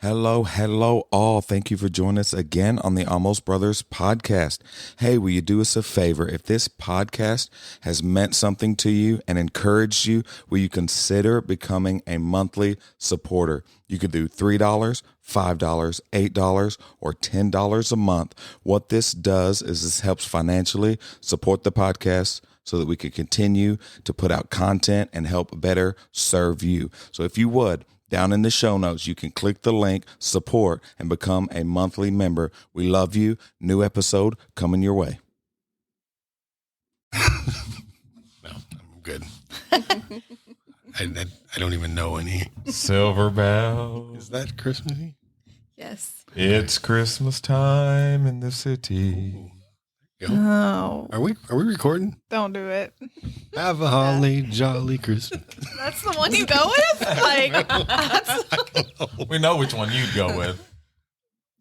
Hello, all. Thank you for joining us again on the Almost Brothers podcast. Hey, will you do us a favor? If this podcast has meant something to you and encouraged you, will you consider becoming a monthly supporter? You could do $3, $5, $8, or $10 a month. What this does is this helps financially support the podcast so that we can continue to put out content and help better serve you. So if you would, down in the show notes, you can click the link, support, and become a monthly member. We love you. New episode coming your way. No, I'm good. I don't even know any. Silver bells. Is that Christmassy? Yes. It's Christmas time in the city. No. Are we recording? Don't do it. Have a holly jolly Christmas. That's the one you go with? We know which one you'd go with.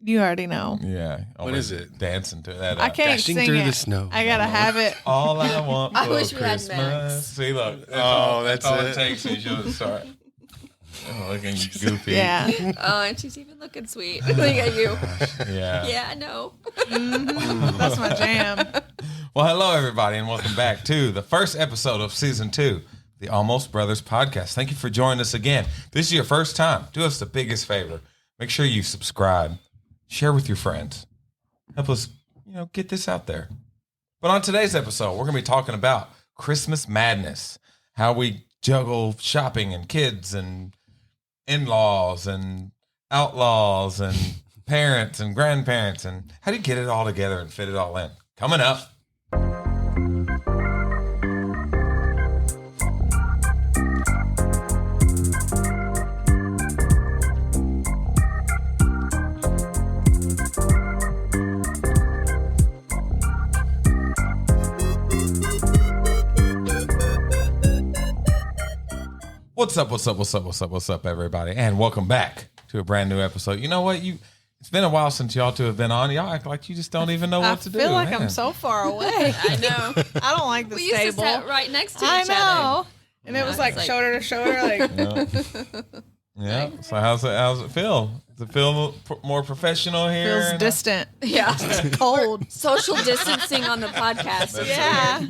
You already know. Yeah. What is it? Dancing to that. I can't Dashing sing through it. the snow. I gotta have it. All I want I for wish we had Christmas. Max. See, look. That's all it. it takes is you to start looking goofy. Yeah. Oh, and she's even looking sweet. Look at you. Yeah. Yeah, I know. That's my jam. Well, hello, everybody, and welcome back to the first episode of Season 2, the Almost Brothers podcast. Thank you for joining us again. This is your first time. Do us the biggest favor. Make sure you subscribe. Share with your friends. Help us, get this out there. But on today's episode, we're going to be talking about Christmas madness, how we juggle shopping and kids and in-laws and outlaws and parents and grandparents, and how do you get it all together and fit it all in? Coming up. What's up, everybody? And welcome back to a brand new episode. You know what? It's been a while since y'all two have been on. Y'all act like you just don't even know what to do. I feel like Man. I'm so far away. I know. I don't like this We used to table. sit right next to I each know. And it was like it's like- shoulder to shoulder. Like, Yeah. So how's it feel? Does it feel more professional here? feels distant. other. Yeah. Cold. Social distancing on the podcast. That's Yeah.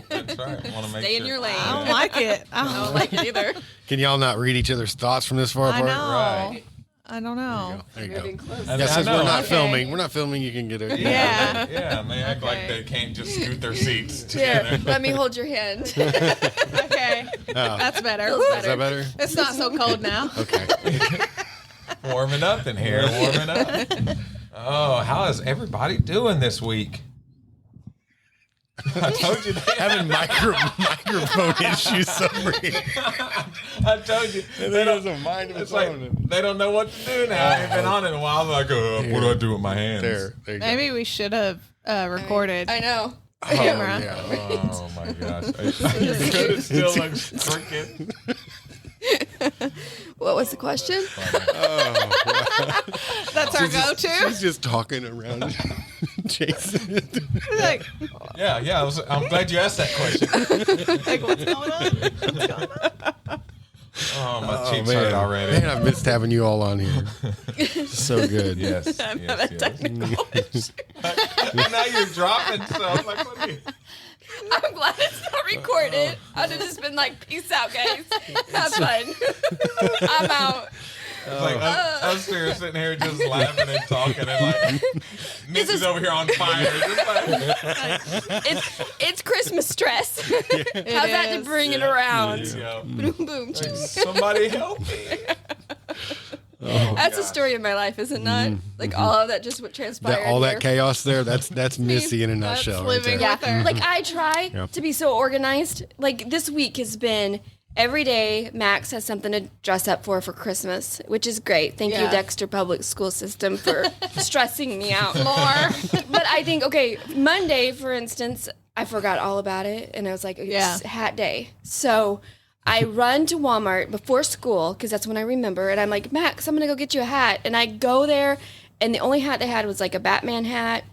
That's right. Want to make Stay sure. in your lane. I don't like it. I don't like it either. Can y'all not read each other's thoughts from this far I apart? know. Right. I don't know. There you Moving go. close. I Yeah, since know. we're not Okay. filming, you can get it. Yeah. Yeah, and they act like Okay. they can't just scoot their seats together. Here, let me hold your hand. Okay. Oh, That's better. Feels Woo. is that better? It's not so cold now. Okay. Warming up in here, warming up. Oh, how is everybody doing this week? I told you they Having microphone issues somewhere. I told you. They don't mind It's like they don't know what to do now. They've been on it a while. They're like, what do I do with my hands? There you go. Maybe we should have recorded. I know. Oh, camera. yeah. Oh my gosh. It still looks crooked. What was the question? That's our go-to. She's just talking around Jason. Like, Yeah. I'm glad you asked that question. like, what's going on? What's going on? Oh, my cheeks hurt already. Man, I've missed having you all on here. So good. Yes. I'm yes, having yes. technical issues. And now you're dropping stuff. Like, what are you? I'm glad it's not recorded. I'd have just been like, peace out, guys. Have fun. I'm out. It's like us two are sitting here just laughing and talking, and like Missy's over here on fire. Just like, It's Christmas stress. How's that to is. bring it around? you know, Boom, boom. somebody help me. That's the story of my life, is it not? Like all of that just what transpired. All that here. chaos there, that's Missy in a nutshell. Right living there. with her. Like I try Yep. to be so organized. Like this week has been every day Max has something to dress up for Christmas, which is great. Thank you, Yeah. Dexter Public School System, for stressing me out more. But I think, okay, Monday, for instance, I forgot all about it. And I was like, it's hat day. So I run to Walmart before school, because that's when I remember. And I'm like, Max, I'm going to go get you a hat. And I go there, and the only hat they had was like a Batman hat,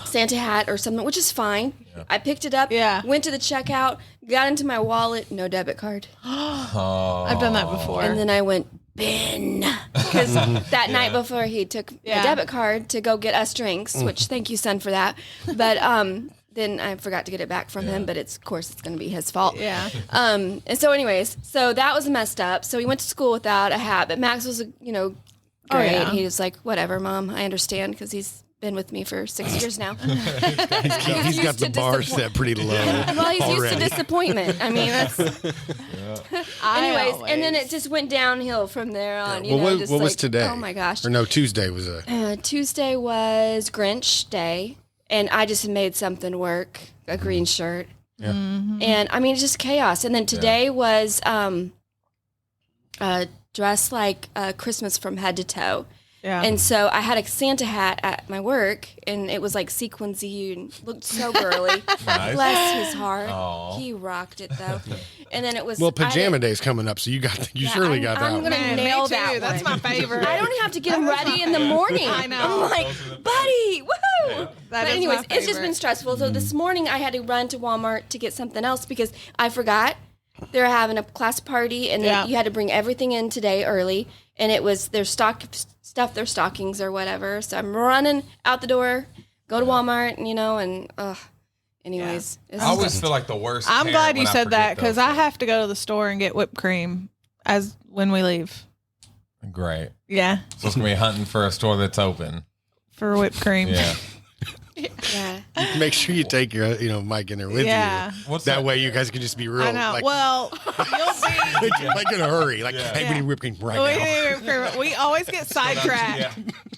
Santa hat or something, which is fine. Yeah. I picked it up, went to the checkout, got into my wallet, no debit card. I've done that before. And then I went, Ben, because that night before he took a debit card to go get us drinks, which thank you, son, for that. But then I forgot to get it back from him, but of course it's going to be his fault. Yeah. And so anyways, so that was messed up. So he went to school without a hat, but Max was, great. Oh, yeah. He was like, whatever, Mom, I understand, because he's been with me for 6 years now. He's got the bar set pretty low. Well, he's used already. to disappointment. I mean, that's... Anyways, and then it just went downhill from there on. What was today? Oh, my gosh. Or no, Tuesday was Tuesday was Grinch Day, and I just made something work, a green shirt. Yeah. And, I mean, it's just chaos. And then today was dressed like Christmas from head to toe. Yeah. And so I had a Santa hat at my work, and it was like sequencey and looked so girly. Nice. Bless his heart. Aw. He rocked it though. And then it was pajama day's coming up, so you surely got that I'm one. gonna Man, nail me too. that That's one. my favorite. I don't even have to get him ready in the morning. I know. I'm like, buddy, woohoo! But is anyways, my it's just been favorite. stressful. So this morning I had to run to Walmart to get something else because I forgot they're having a class party, and Yeah. you had to bring everything in today early, and it was their their stockings or whatever. So I'm running out the door, go to Walmart, and anyways. It's I always feel like the worst. I'm parent glad you when I said forget that because those I things. have to go to the store and get whipped cream when we leave. Great. Yeah, So it's gonna be hunting for a store that's open. for whipped cream. Yeah. yeah. Make sure you take your, Mike in there with Yeah. you. What's That way you guys can just be real. I know. Like, Well, you'll be. like in a hurry. Like, Yeah. hey, we need whipped cream right We, now. need whipped cream. We always get sidetracked. Yeah.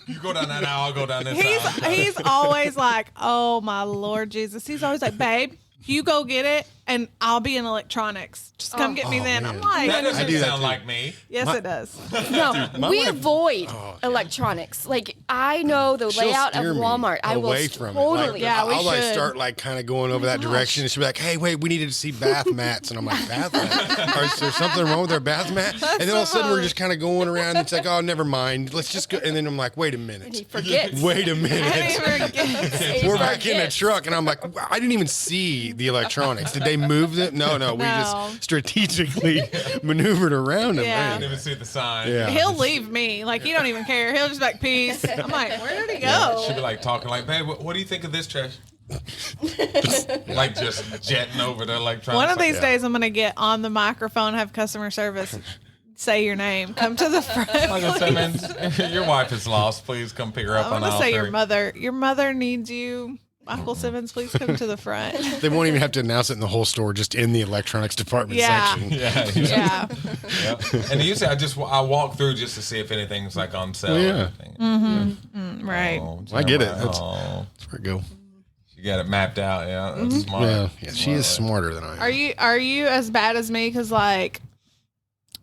You go down that aisle, I'll go down this aisle. He's always like, oh my Lord Jesus. He's always like, babe, you go get it and I'll be in electronics. Just come get me then. I'm like, That doesn't do that sound too. like me. yes, it does. No, we avoid electronics. Like I know the She'll layout of steer me Walmart. I will away from it. totally. Like, Yeah, we I'll like should. start like kind of going over that direction, and she'll be like, "Hey, wait, we needed to see bath mats," and I'm like, "Bath mats? Or is there something wrong with our bath mat?" And then all of a sudden we're just kind of going around, and it's like, "Oh, never mind, let's just go." And then I'm like, "Wait a He minute, forgets. wait a I minute." didn't even get We're back in the truck, and I'm like, I didn't even see the electronics. Did they move it? No, we No. just strategically maneuvered around them. Yeah. I didn't even see the sign. Yeah. He'll leave me. Like, he don't even care. He'll just be like, peace. I'm like, where did he go? She'd be like talking like, babe, what do you think of this trash? Like just jetting over the electronics. One of like, these days, I'm going to get on the microphone, have customer service, say your name, come to the front. Like I said, man, your wife is lost. Please come pick her up I'm on going to aisle say your 3. mother. Your mother needs you. Michael Simmons, please come to the front. They won't even have to announce it in the whole store, just in the electronics department Yeah. section. Yeah, Yeah. yeah. And usually I walk through just to see if anything's like on sale. Well, yeah. Or anything. Right. Oh, I get it. Jeremiah. That's- Oh, That's where I go. you got it mapped out. Yeah, that's smart. Yeah, she is smarter than I am. Are you as bad as me? Because like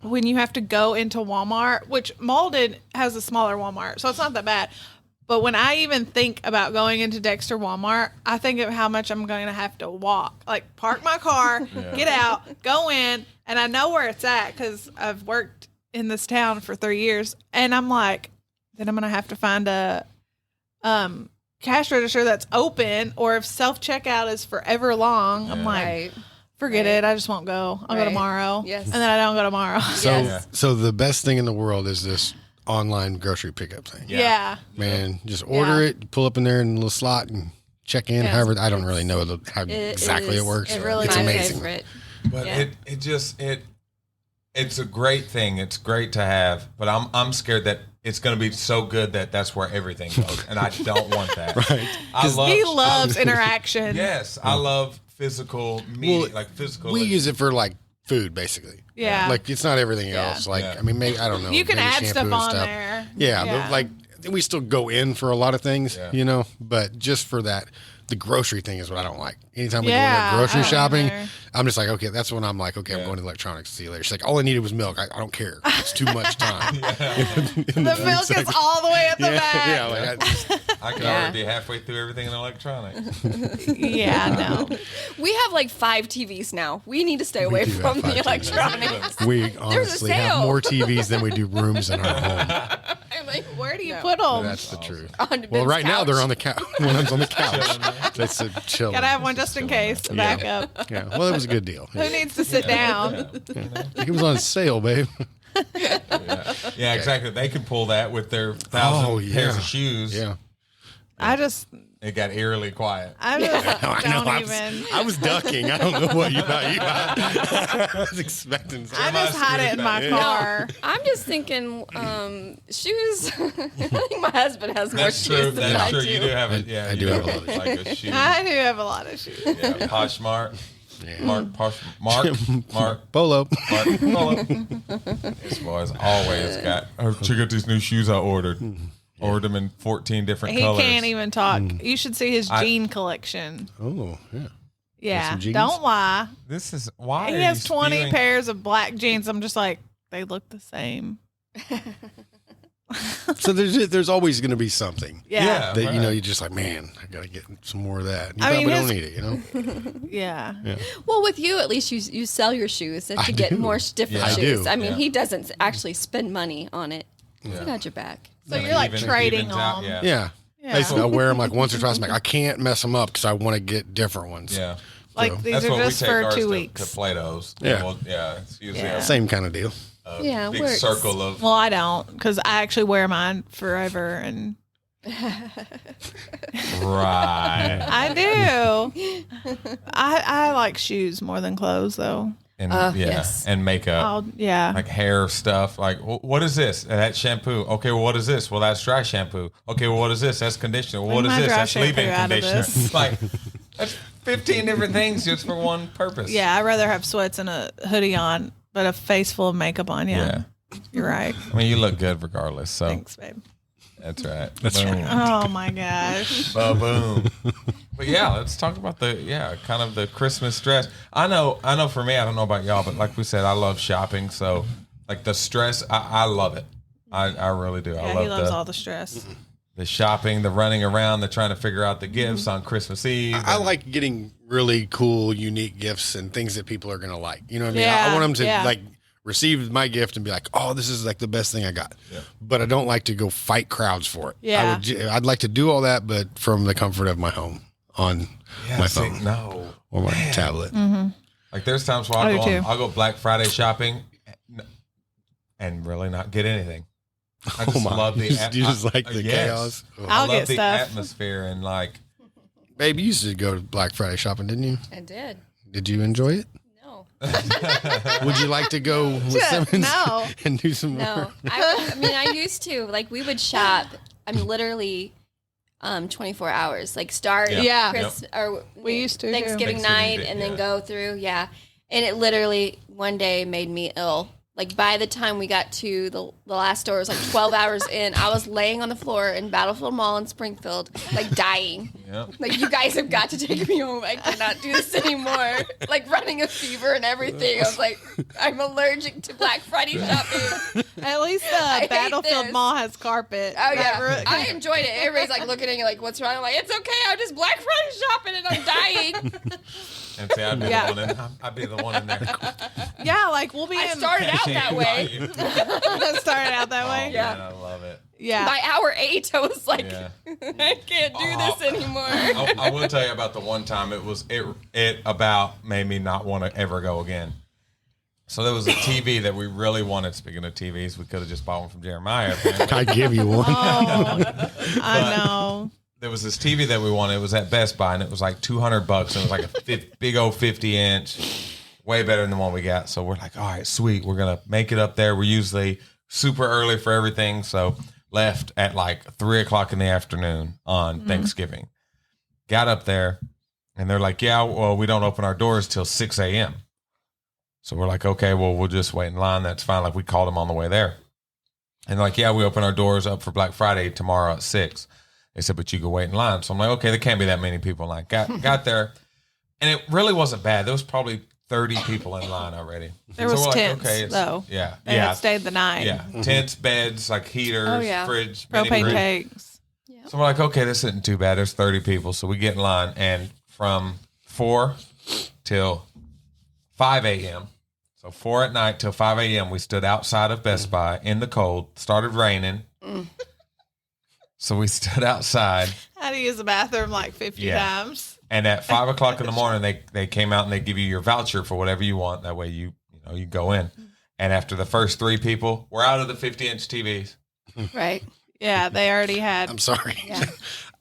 when you have to go into Walmart, which Malden has a smaller Walmart, so it's not that bad. But when I even think about going into Dexter Walmart, I think of how much I'm going to have to walk. Like park my car, get out, go in, and I know where it's at because I've worked in this town for 3 years. And I'm like, then I'm going to have to find a cash register that's open, or if self checkout is forever long, I'm like, Right. forget it. I just won't go. I'll go Right. tomorrow. Yes. And then I don't go tomorrow. So the best thing in the world is this online grocery pickup thing. Yeah. Man, just order it, pull up in there in a little slot and check in. Yes. However, I don't really know how exactly is. it works. It really it's my amazing. favorite. But Yeah. it's a great thing. It's great to have. But I'm scared that it's going to be so good that that's where everything goes, and I don't want that. Right. He loves interaction. Yes, I love physical media, like physical. We use it for like food, basically. Yeah. Like it's not everything Yeah. else. Like Yeah. I mean, maybe I don't know. You can maybe add shampoo stuff and on there. Yeah, Yeah. but like we still go in for a lot of things, Yeah. But just for that, the grocery thing is what I don't like. Anytime we Yeah, go to grocery I don't shopping, either. I'm just like, okay, that's when I'm like, okay, I'm going to electronics. See you later. She's like, all I needed was milk. I don't care. It's too much time. The milk is all the way at the back. Yeah, like I just, I can Yeah. already be halfway through everything in electronics. Yeah, no. We have like 5 TVs now. We need to stay away do have from 5 the TVs. electronics. we honestly have sale. more TVs than we do rooms in our home. I'm like, Where do you put them? That's the truth. on Well, Ben's right now couch. they're on the couch. One of them's on the couch. That's a chill. Gotta have one just in case. Back up. Yeah. Well, it was a good deal. Who needs to sit down? It was on sale, babe. Yeah, exactly. They can pull that with their 1,000 pairs of shoes. Yeah. It got eerily quiet. I just I was ducking. I don't know what you thought. I was expecting something. I just hide it in my car. I'm just thinking shoes. I think my husband has more That's true. shoes than That's I true. do. You do have it. Yeah, I do have a lot of like a shoe. I do have a lot of shoes. Yeah, Poshmark. Yeah. Mark Polo. Polo. This boy's always got. Oh, check out these new shoes I ordered. Ordered them in 14 different He colors. can't even talk. You should see his jean collection. Oh, yeah. Yeah, some jeans? don't lie. This is why He are has you 20 spewing- pairs of black jeans. I'm just like, they look the same. So there's always going to be something Yeah. that, right. you're just like, man, I got to get some more of that. You I mean, probably his- don't need it, Yeah. Well, with you, at least you sell your shoes to get do. more different Yeah. I shoes. do. I mean, Yeah. he doesn't actually spend money on it. I got your back. So Yeah, you're like even- trading evens out, them. Yeah. Yeah. Yeah. Basically, I wear them like once or twice. I'm like, I can't mess them up because I want to get different ones. Yeah. Like So- these That's are what we just take for ours 2 to weeks. Play-Dohs. Yeah. Well, it's usually Yeah. Same kind of deal. a Yeah, big works. circle of. Well, I don't because I actually wear mine forever, and Right. I do. I like shoes more than clothes, though. And yes. and makeup. Yeah. Like hair stuff. Like, what is this? That shampoo. Okay, well, what is this? Well, that's dry shampoo. Okay, well, what is this? That's conditioner. Well, what Leave is my this? dry That's leave-in shampoo out of conditioner. this. Like, that's 15 different things just for one purpose. Yeah, I'd rather have sweats and a hoodie on, but a face full of makeup on. Yeah. You're right. I mean, you look good regardless. So Thanks, babe. that's right. That's Boom. right. Oh my gosh. Boom. But yeah, let's talk about kind of the Christmas stress. I know for me, I don't know about y'all, but like we said, I love shopping. So like the stress, I love it. I really do. I Yeah, love he loves all the stress. the shopping, the running around, the trying to figure out the gifts on Christmas Eve. I like getting really cool, unique gifts and things that people are going to like. You know what I mean? Yeah, I want them to yeah. like receive my gift and be like, oh, this is like the best thing I got. Yeah. But I don't like to go fight crowds for it. Yeah. I'd like to do all that, but from the comfort of my home on my see, phone no. or my tablet. Like there's times where I do too. I'll go Black Friday shopping and really not get anything. I just Oh my! love the You just like the yes. chaos. Oh. I I'll love get the stuff. atmosphere and like Babe, you used to go to Black Friday shopping, didn't you? I did. Did you enjoy it? No. Would you like to go with Simmons No. and do some more? No. I mean, I used to. Like, we would shop, I mean, literally 24 hours. Like, start Yeah. or We used to, too. Thanksgiving Thanksgiving night Day, and then yeah. go through. Yeah. And it literally one day made me ill. Like, by the time we got to the last store, it was like 12 hours in. I was laying on the floor in Battlefield Mall in Springfield, like dying. Yep. Like, you guys have got to take me home. I cannot do this anymore. Like, running a fever and everything. I was like, I'm allergic to Black Friday shopping. At least hate the Battlefield this. Mall has carpet. Oh, yeah. That re- I enjoyed it. Everybody's like looking at you like, what's wrong? I'm like, it's okay. I'm just Black Friday shopping and I'm dying. and see I'd be Yeah. the one in, I'd be the one in there. Yeah, like we'll be I in. started out that way. started out that way. Yeah, I love it. Yeah. By hour 8, I was like, Yeah. I can't do this anymore. I will tell you about the one time it about made me not want to ever go again. So there was a TV that we really wanted. Speaking of TVs, we could have just bought one from Jeremiah. Apparently. I give you one. Oh, I know. There was this TV that we wanted. It was at Best Buy, and it was like $200. And it was like a big old 50-inch, way better than the one we got. So we're like, all right, sweet. We're gonna make it up there. We're usually super early for everything, so left at like 3:00 in the afternoon on Thanksgiving. Got up there, and they're like, yeah, well, we don't open our doors till 6 a.m. So we're like, okay, well, we'll just wait in line. That's fine. Like we called them on the way there, and they're like, yeah, we open our doors up for Black Friday tomorrow at 6. They said, but you can wait in line. So I'm like, okay, there can't be that many people in line. Got there, and it really wasn't bad. There was probably 30 people in line already. There was we're tents, it's- though. Yeah, They yeah, had stayed the night. yeah. Tents, beds, like heaters, Oh, yeah. fridge, mini Propane fridge. tanks. So we're like, okay, this isn't too bad. There's 30 people. So we get in line, and from 4 till 5 a.m., so 4 at night till 5 a.m., we stood outside of Best Buy in the cold. Started raining. So we stood outside. I had to use the bathroom like 50 Yeah. times. And at 5 o'clock in the morning, they came out and they give you your voucher for whatever you want. That way you go in. And after the first 3 people, we're out of the 50-inch TVs. Right. Yeah, they already had. I'm sorry. Yeah.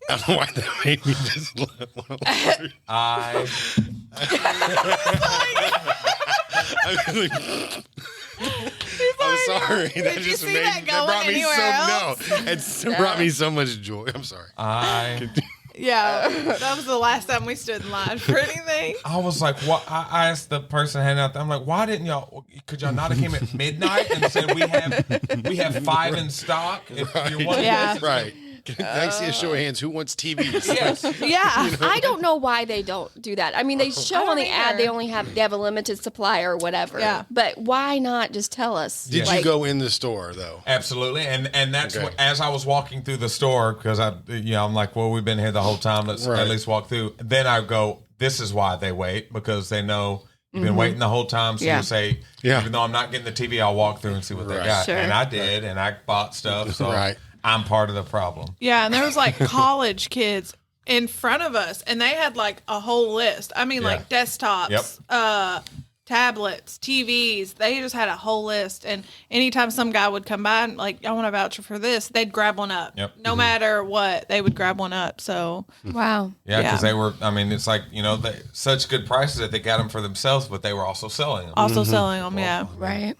I don't know why that made me just I I'm sorry. That you just see made that that going brought me anywhere so else? it brought me so much joy. I'm sorry. Yeah, that was the last time we stood in line for anything. I was like, what? I asked the person handing out. I'm like, why didn't y'all? Could y'all not have came at midnight and said we have 5 in stock? If you're one of Yeah. this, Right. Can I see a show of hands? Who wants TVs? Yes. Yeah. I don't know why they don't do that. I mean, they show on the ad either. they have a limited supply or whatever. Yeah. But why not just tell us? Did you go in the store though? Absolutely, and that's Okay. what, as I was walking through the store, because I'm like, well, we've been here the whole time. Let's Right. at least walk through. Then I go, this is why they wait, because they know you've been waiting the whole time. So Yeah. you say, Yeah. even though I'm not getting the TV, I'll walk through and see what they Right. got. Sure. And I did, and I bought stuff. So Right. I'm part of the problem. Yeah, and there was like college kids in front of us, and they had like a whole list. I mean, Yeah. like desktops, tablets, TVs. They just had a whole list. And anytime some guy would come by and like, I want a voucher for this, they'd grab one up. Yep. No matter what, they would grab one up. So Wow. Yeah, because Yeah. they were. I mean, it's like they such good prices that they got them for themselves, but they were also selling them. also selling them. Yeah, Right.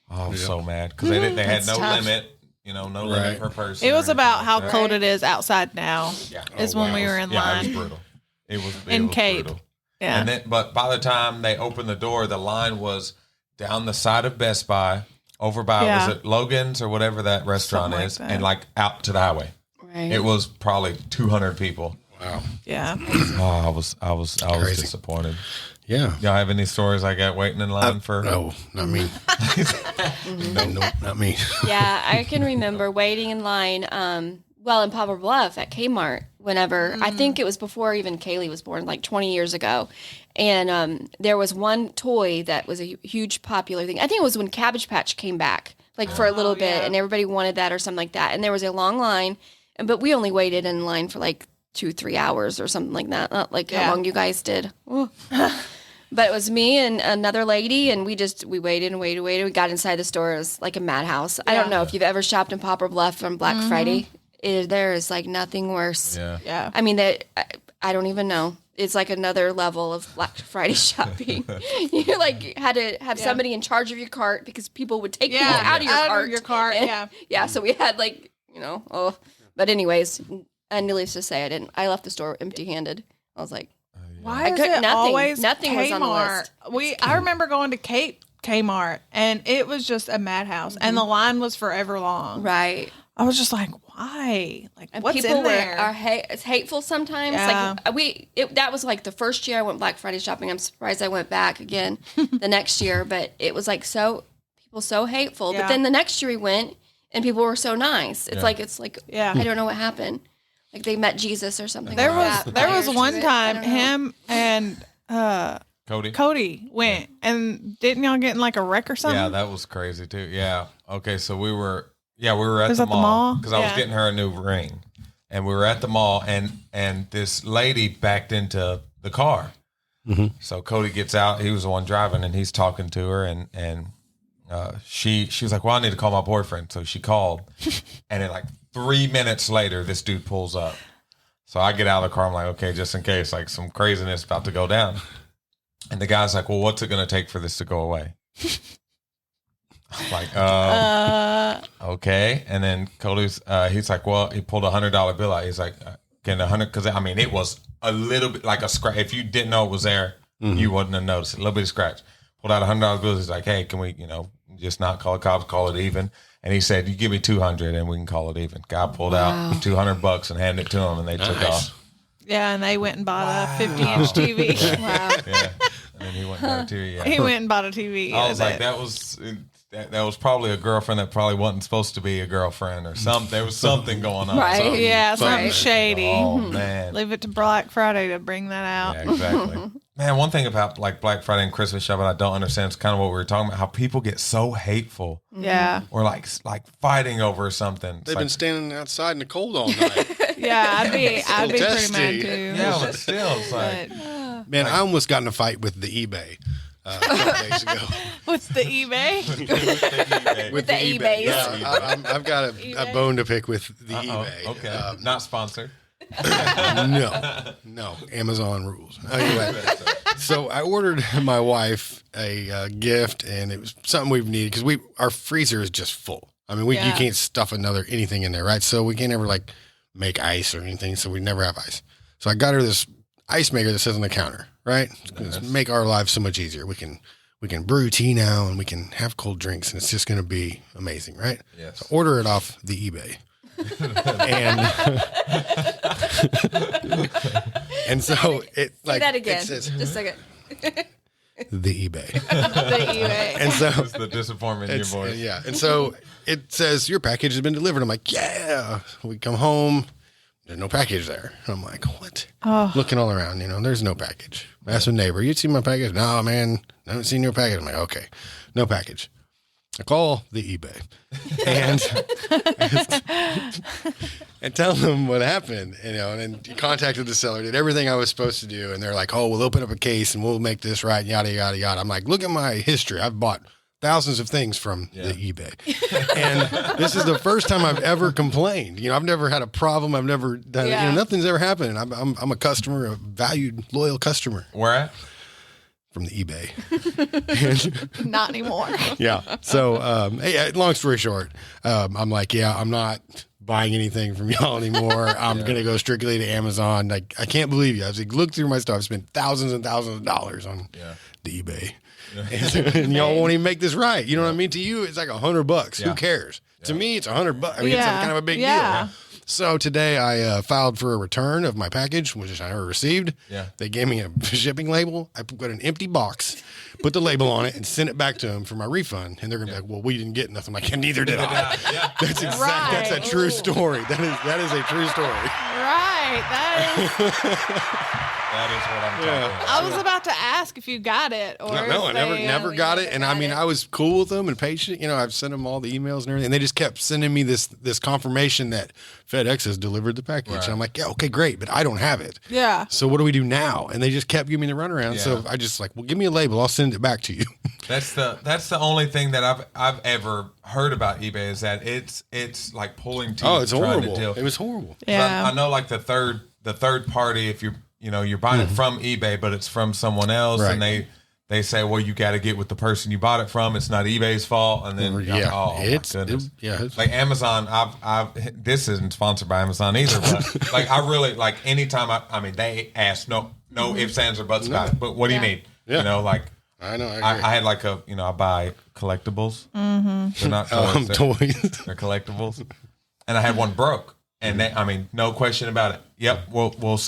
Oh, I was so mad because they had That's no tough. limit. No limit Right. per person. it or was anything about like how that. cold it is outside now. Yeah. Is Oh, when wow. we were in Yeah, it was line. brutal. It was In Cape. brutal. Yeah. And then, but by the time they opened the door, the line was down the side of Best Buy, over by Yeah. was it Logan's or whatever that restaurant Something like is, that. and like out to the highway. Right. It was probably 200 people. Wow. Yeah. Oh, I was Crazy. disappointed. Yeah. Y'all have any stories I got waiting in line for? No, not me. No, not me. Yeah, I can remember waiting in line. In Poplar Bluff at Kmart. Whenever I think it was before even Kaylee was born, like 20 years ago, and there was one toy that was a huge popular thing. I think it was when Cabbage Patch came back, like for a little bit, yeah. and everybody wanted that or something like that. And there was a long line, but we only waited in line for like 2-3 hours or something like that. Not like Yeah. how long you guys did. Ooh. But it was me and another lady, and we waited and waited. We got inside the store. It was like a madhouse. I don't know if you've ever shopped in Poplar Bluff on Black Friday. There is like nothing worse. Yeah. Yeah. I mean, I don't even know. It's like another level of Black Friday shopping. You like had to have somebody in charge of your cart because people would take things out of your cart. Yeah. Yeah. So we had But anywaes, and needless to say, I left the store empty-handed. I was like, Why I is couldn't- it nothing- always nothing was on the Kmart? list. I remember going to Kmart, and it was just a madhouse, and the line was forever long. right. I was just like, why? Like, And what's people in there? are it's hateful sometimes. Yeah. Like that was like the first year I went Black Friday shopping. I'm surprised I went back again the next year, but it was like people so hateful. Yeah. But then the next year we went and people were so nice. It's like Yeah. I don't know what happened. Like they met Jesus or something. there like was that prior to one it. time I don't know. him and Cody went, and didn't y'all get in like a wreck or something? Yeah, that was crazy too. Yeah. Okay, so we were at Was the at the mall mall? because I was Yeah. getting her a new ring, and we were at the mall, and this lady backed into the car. So Cody gets out. He was the one driving, and he's talking to her, and she was like, "Well, I need to call my boyfriend." So she called, and then like 3 minutes later, this dude pulls up. So I get out of the car. I'm like, okay, just in case, like some craziness about to go down. And the guy's like, well, what's it going to take for this to go away? I'm like, okay. And then Cody's, he's like, well, he pulled $100 bill out. He's like, can 100, because I mean, it was a little bit like a scratch. If you didn't know it was there, you wouldn't have noticed it. A little bit of scratch. Pulled out $100 bill. He's like, hey, can we, just not call the cops, call it even? And he said, you give me 200 and we can call it even. Guy pulled out $200 and handed it to him, and they took off. Yeah, and they went and bought a 50-inch TV. Wow. Yeah. And then he went down to TV. Yeah. He went and bought a TV. I was like, that was probably a girlfriend that probably wasn't supposed to be a girlfriend or something. There was something going on. Right. Something- Yeah, something Right. shady. Oh man. Leave it to Black Friday to bring that out. Yeah, exactly. Man, one thing about like Black Friday and Christmas shopping I don't understand is kind of what we were talking about, how people get so hateful Yeah. or like fighting over something. It's They've like, been standing outside in the cold all night. Yeah, I'd be pretty testy. mad too. yeah, but still, it's like, But Man, I almost got in a fight with the eBay a couple days ago. What's the eBay? With the eBays. Yeah, I've got a bone to pick with the eBay. Okay, not sponsored. No, Amazon rules. Anyway, so I ordered my wife a gift, and it was something we've needed because our freezer is just full. I mean, you can't stuff anything in there, right? So we can't ever like make ice or anything. So we never have ice. So I got her this ice maker that sits on the counter, right? It's make our lives so much easier. We can brew tea now, and we can have cold drinks, and it's just going to be amazing, right? Yes. So order it off the eBay. and so it Say that again. It says, Just a second. the eBay. The eBay. And so That's the disappointment in your voice. yeah. And so it says your package has been delivered. I'm like, yeah. We come home. There's no package there. I'm like, what? Looking all around, there's no package. I asked a neighbor, you see my package? No, man, I haven't seen your package. I'm like, okay, no package. I call the eBay and tell them what happened, and then contacted the seller, did everything I was supposed to do. And they're like, oh, we'll open up a case and we'll make this right. Yada, yada, yada. I'm like, look at my history. I've bought thousands of things from the eBay. And this is the first time I've ever complained. I've never had a problem. I've never done nothing's ever happened. I'm a customer, a valued, loyal customer. Where at? From the eBay. Not anymore. Yeah. So, hey, long story short, I'm like, I'm not buying anything from y'all anymore. I'm going to go strictly to Amazon. Like, I can't believe you. I was like, look through my stuff. I've spent thousands and thousands of dollars on the eBay. And y'all won't even make this right. You know what I mean? To you, it's like $100. Who cares? To me, it's $100. I mean, it's kind of a big deal. So today I filed for a return of my package, which I never received. Yeah. They gave me a shipping label. I put an empty box, put the label on it, and sent it back to them for my refund. And they're going to be like, well, we didn't get nothing. I'm like, neither did I. That's That's a true story. That is a true story. Right. That is what I'm talking about. I was about to ask if you got it. Or No, I never got it. And I mean, I was cool with them and patient. I've sent them all the emails and everything. And they just kept sending me this confirmation that FedEx has delivered the package. Right. And I'm like, yeah, okay, great, but I don't have it. Yeah. So what do we do now? And they just kept giving me the runaround. Yeah. So I just like, well, give me a label. I'll send it back to you. That's the only thing that I've ever heard about eBay is that it's like pulling teeth. Oh, it's trying horrible. To deal. It was horrible. Yeah. I know like the third party, if you're buying it from eBay, but it's from someone else, Right. and they say, well, you got to get with the person you bought it from. It's not eBay's fault, and then It's like Amazon. This isn't sponsored by Amazon either, but like I really like anytime I mean they ask no ifs, ands, or buts about it. But what do you need? Yeah. Like I know. I had like I buy collectibles. They're not toys. Toys. They're collectibles, and I had one broke. And no question about it. Yep,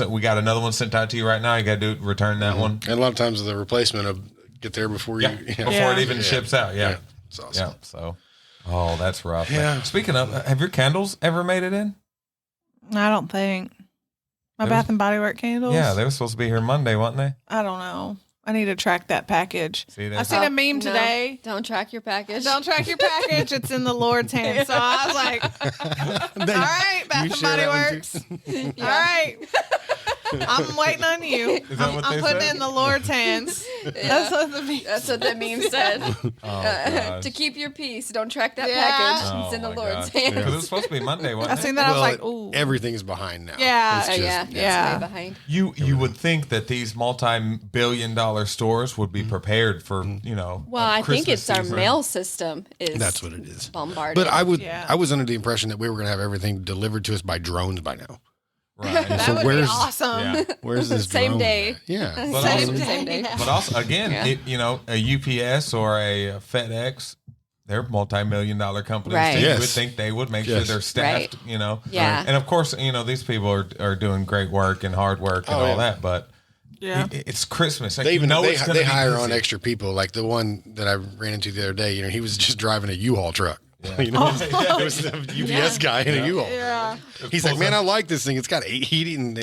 we got another one sent out to you right now. You got to return that one. And a lot of times the replacement will get there before you. Before it even ships out. Yeah, it's awesome. Yeah. So, that's rough. Yeah. Man. Speaking of, have your candles ever made it in? I don't think. My Bath and Body Work candles? Yeah, they were supposed to be here Monday, weren't they? I don't know. I need to track that package. See that? I seen a meme today. Don't track your package. Don't track your package. It's in the Lord's hands. So I was like, all right, Bath and Body Works. All right. I'm waiting on you. I'm putting it in the Lord's hands. That's what the meme That's what the meme said. To keep your peace, don't track that package. It's in the Lord's hands. Because it was supposed to be Monday, wasn't I it? seen that. I was like, ooh. Everything's behind now. Yeah. It's just, It's way behind. You would think that these multi-billion-dollar stores would be prepared for, Well, I think Christmas it's our season. mail system is That's what it is. bombarded. But I was under the impression that we were going to have everything delivered to us by drones by now. Right. That So would be where's- awesome. Yeah. Where's this Same drone? day. Yeah. But Same also, day. but also, again, a UPS or a FedEx, they're multi-million-dollar companies. Right. Too. You would Yes. think they would make sure Yes. they're staffed, Yeah. And of course, these people are doing great work and hard work and all that, but Yeah. it's Christmas. Like, They even it's gonna they be hire busy. on extra people. Like the one that I ran into the other day, he was just driving a U-Haul truck. It was the UPS guy in a U-Haul. Yeah. He's like, man, I like this thing. It's got heating,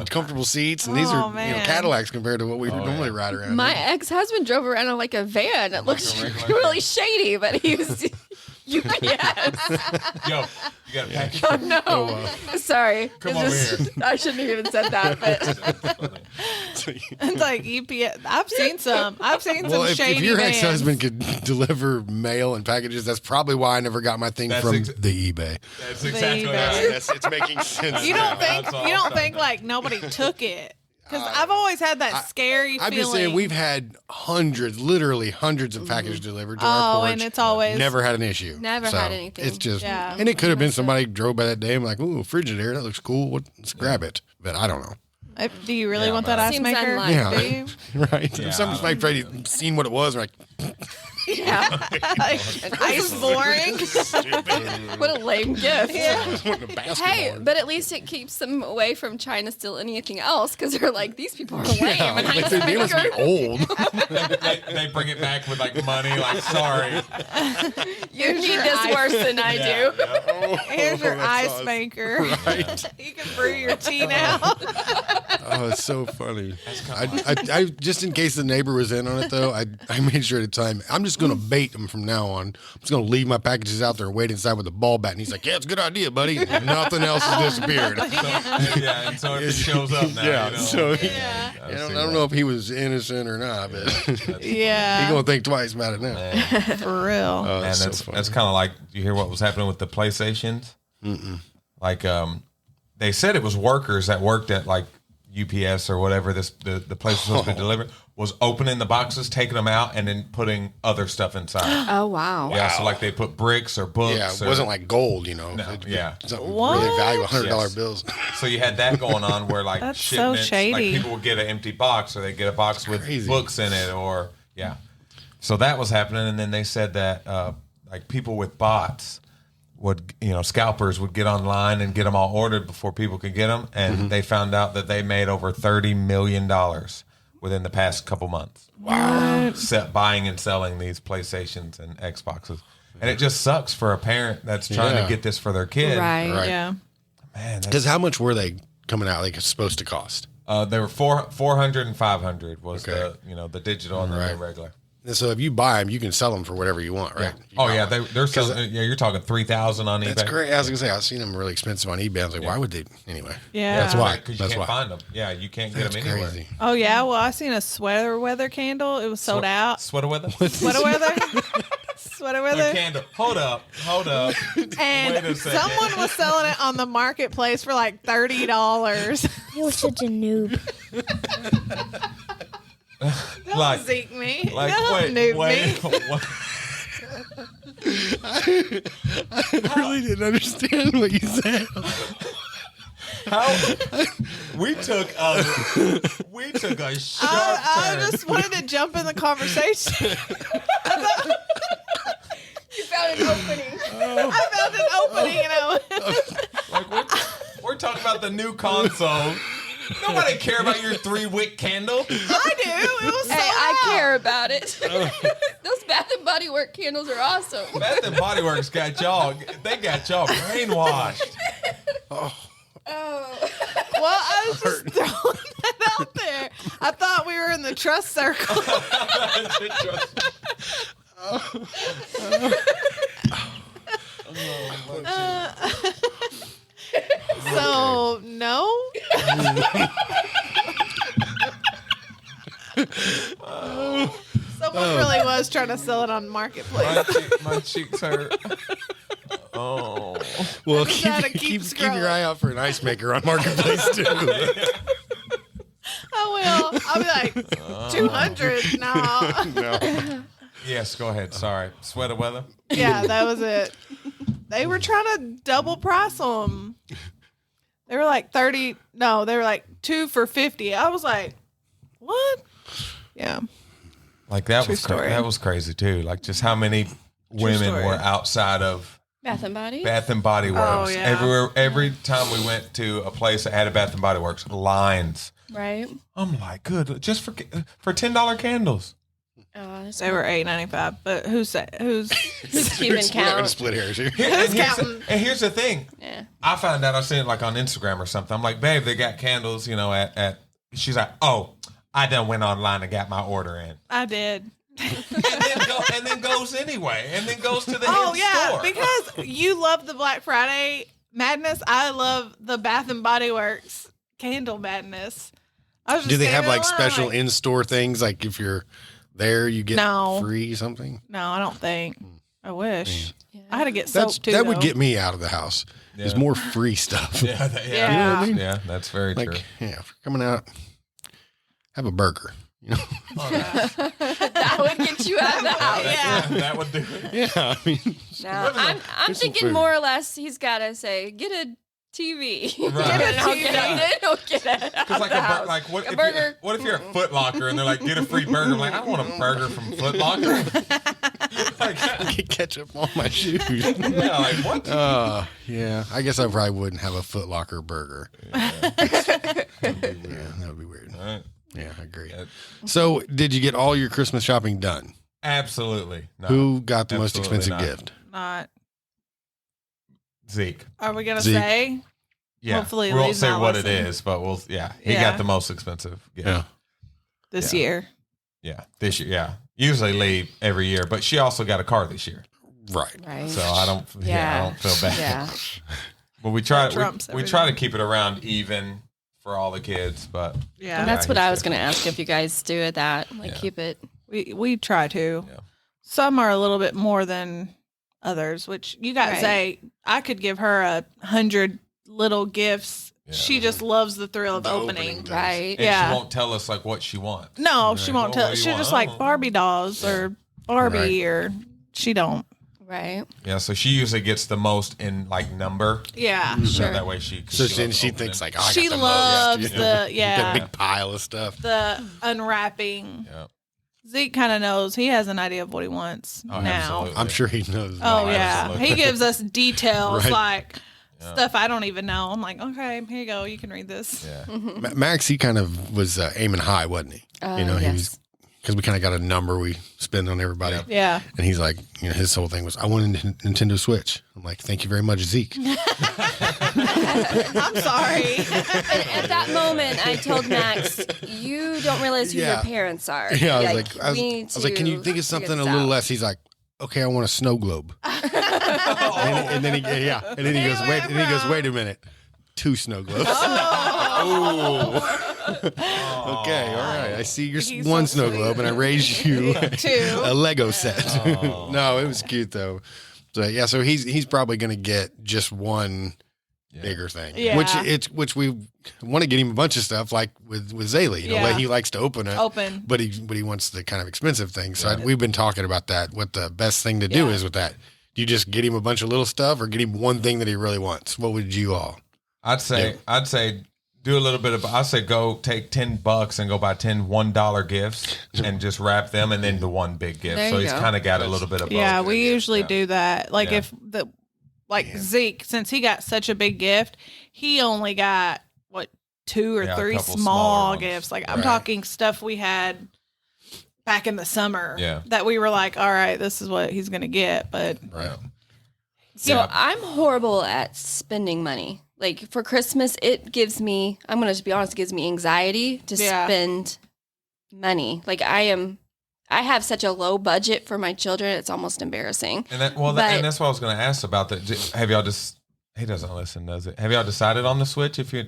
comfortable seats, and these are man. Cadillacs compared to what we normally ride around. My ex-husband drove around in like a van. It looked a regular really shady, but he was Yes. Yo, you got a package? Oh no. Sorry. Come It's over just- I shouldn't have even said that, but It's like UPS. I've seen some. I've seen Well, some if shady your vans. ex-husband could deliver mail and packages, that's probably why I never got my thing That's from ex- the eBay. That's exactly exactly right. right. It's making sense. You now. don't think That's all you I'm don't think talking like nobody took it because I've always had that scary I've feeling. been saying we've had literally hundreds of packages delivered to our porch. and it's always Never had an issue. Never had anything. It's just, Yeah. and it could have been somebody drove by that day and like, ooh, Frigidaire, that looks cool. Let's grab it. But I don't know. Do you really Yeah, want but- that ice Seems maker? unlikely. Yeah. Do you? Right? Yeah, If somebody's like seen what it was, like, Yeah. Ice boring. What a lame gift. what a basketball. Hey, but at least it keeps them away from trying to steal anything else because they're like, these people are lame. Yeah, and like, they must be old. They bring it back with like money, like sorry. you need your this ice- worse than I do. Here's your that's ice awesome. maker. Right. You can brew your tea now. Oh, it's so funny. I just in case the neighbor was in on it though, I made sure to tell him I'm just going to bait him from now on. I'm just going to leave my packages out there and wait inside with a ball bat. And he's like, "Yeah, it's a good idea, buddy." And nothing else has disappeared. Yeah, and so if it shows up now, Yeah, you know. so Yeah. I don't know if he was innocent or not, but he's Yeah. going to think twice about it now. For real. Oh, And that's so that's funny. that's kind of like, you hear what was happening with the PlayStations? Like, they said it was workers that worked at like UPS or whatever the place was supposed to deliver, was opening the boxes, taking them out, and then putting other stuff inside. Oh, wow. Yeah, so like they put bricks or books. Yeah, it or, wasn't like gold, you know. No, It- yeah. something What? really valuable, $100 Yes. bills. So you had that going on where like That's so shipments, shady. like people would get an empty box or they get a box with crazy. books in it, or yeah. So that was happening, and then they said that like people with bots would, scalpers would get online and get them all ordered before people could get them, and they found out that they made over $30 million within the past couple months. Wow! Buying and selling these PlayStations and Xboxes, and it just sucks for a parent that's trying Yeah. to get this for their kid. Right. Right. Yeah. Man, Because how much were they coming out like it's supposed to cost? they were 400 and 500 was Okay. the digital and then Right. the regular. And so if you buy them, you can sell them for whatever you want, right? You Oh buy yeah, one. they're selling. Yeah, you're talking 3,000 on eBay. That's great. I was gonna say I've seen them really expensive on eBay. I was like, why would they? Anyway, Yeah. That's why. because you That's can't why. find them. Yeah, you can't get That's them anywhere. crazy. Oh yeah. Well, I seen a sweater weather candle. It was sold out. Sweater weather. Sweater weather. Sweater A weather. candle. Hold up. Wait a And second. someone was selling it on the marketplace for like $30. You're such a noob. Don't Like- zeke me. Like Don't wait. noob me. What? I really didn't understand what you said. How? We took a sharp I turn. just wanted to jump in the conversation. You found an opening. I found an opening, Like we're talking about the new console. Nobody care about your 3-wick candle. I do. It was Hey, sold I out. care about it. Those Bath and Body Work candles are awesome. Bath and Body Works got y'all. They got y'all brainwashed. Oh. Well, I was just throwing that out there. I thought we were in the trust circle. So no. Someone really was trying to sell it on marketplace. My cheeks hurt. Oh. Well, gotta keep, keep keep your scrolling. eye out for an ice maker on Marketplace too. I will. I'll be like 200. No. No. Yes, go ahead. Sorry. Sweater weather. Yeah, that was it. They were trying to double price them. They were like 30. No, they were like 2 for 50. I was like, what? Yeah. Like that True was story. that was crazy too. Like just how many women story. were outside of Bath and Body? Bath and Body Works. Oh, yeah. Everywhere, every time we went to a place that had a Bath and Body Works, lines. Right. I'm like, good, just for $10 candles. Oh, that's They were $8.95. But who's who's keeping We're gonna count. split hairs here. And here's the thing. Yeah. I found out, I seen it like on Instagram or something. I'm like, babe, they got candles, at she's like, oh, I done went online and got my order in. I did. And then and then goes anyway, and then goes to the Oh hit yeah, store. because you love the Black Friday madness. I love the Bath and Body Works candle madness. I was just Do they have standing like in line, special in-store things? Like if you're there, you get No. free something? No, I don't think. I wish. Yeah. I had to get soap too. That would though. get me out of the house. There's Yeah. more free stuff. yeah, Yeah. You know what I mean? yeah, that's very true. Like, yeah, if you're coming out, have a burger. You know? That would get you out of the house. Yeah. that would do it. Yeah, I mean, No, I'm Here's some thinking food. more or less he's got to say, get a TV. Right. Get a TV. TV. Then he'll get it out Because of like the a house. like what A if burger. you're, what if you're at Foot Locker and they're like get a free burger? I'm like I don't want a burger from Foot Locker. like, get ketchup on my shoes. yeah, like what? Yeah, I guess I probably wouldn't have a Foot Locker burger. Yeah, that would be weird. All right. Yeah, I agree. Yeah. So, did you get all your Christmas shopping done? Absolutely. No. Who got the most absolutely expensive not. gift? Not. Zeke. Are we gonna Zeke. say? Yeah. Hopefully we won't Lee's say not what it listening. is, but we'll. Yeah, he Yeah. got the most expensive gift. Yeah. This Yeah. year. Yeah, this year. Yeah, usually Lee every year, but she also got a car this year, Right. Right. so I don't. Yeah, I Yeah. don't feel bad. Yeah. But we try. That trumps We try to everything. keep it around even for all the kids, but Yeah. And that's Yeah, what he's I was good. going to ask if you guys do it that. Like, Yeah. keep it. We try to. Yeah. Some are a little bit more than others, which you got to Right. say, I could give her 100 little gifts. Yeah. She just loves the thrill of The opening. opening. Right. and Yeah. she won't tell us like what she wants. No, Right. she won't Well, tell. what do you She'll want? just I like don't- Barbie dolls or Barbie or she don't. Right. Yeah, so she usually gets the most in like number. Yeah. So Sure. that way she. So then loves she opening. thinks like, oh, I She got the loves most. the- Got yeah. a big pile of stuff. The unwrapping. Yeah. Zeke kind of knows. He has an idea of what he wants Oh, now. absolutely. I'm sure he knows. Oh, Oh, yeah. absolutely. He gives us details Right. like Yeah. stuff I don't even know. I'm like, okay, here you go. You can read this. Yeah. Max, he kind of was aiming high, wasn't he? You know, he was, because we kind of got a number we spend on everybody. Yeah. Yeah. And he's like, you know, his whole thing was, I want a Nintendo Switch. I'm like, thank you very much, Zeke. I'm sorry. And at that moment, I told Max, "You don't realize who Yeah. your parents are." Yeah, I was we like, I need was like, can you to think of figure something a this little out." less? He's like, okay, I want a snow globe. and then he goes, wait, and he goes, wait a minute, 2 snow globes. Okay, all right. I see your He's one so snow sweet. globe, and I raised you 2. a Lego set. No, it was cute though. So yeah, so he's probably going to get just one bigger thing, Yeah. which we want to get him a bunch of stuff like with Zaylee. You know, Yeah. like he likes to open it, Open. but he wants the kind of expensive thing. So we've been talking about that. What the best thing to do Yeah. is with that. Do you just get him a bunch of little stuff, or get him one thing that he really wants? What would you all? I'd say do a little bit of. I say go take $10 and go buy 10 $1 gifts and just wrap them and then the one big gift. There So you he's go. kind of got a little bit of both. Yeah, we usually Yeah. do that. Like Yeah. if the Zeke, since he got such a big gift, he only got what 2 or Yeah, a 3 couple smaller small ones. gifts. Like I'm Right. talking stuff we had back in the summer. Yeah. That we were like, all right, this is what he's gonna get. But Right. So Yeah. I'm horrible at spending money. Like for Christmas, it gives me, I'm going to be honest, it gives me anxiety to Yeah. spend money. Like I have such a low budget for my children. It's almost embarrassing. And and But- that's what I was going to ask about that. Have y'all just? He doesn't listen, does it? Have y'all decided on the Switch if you're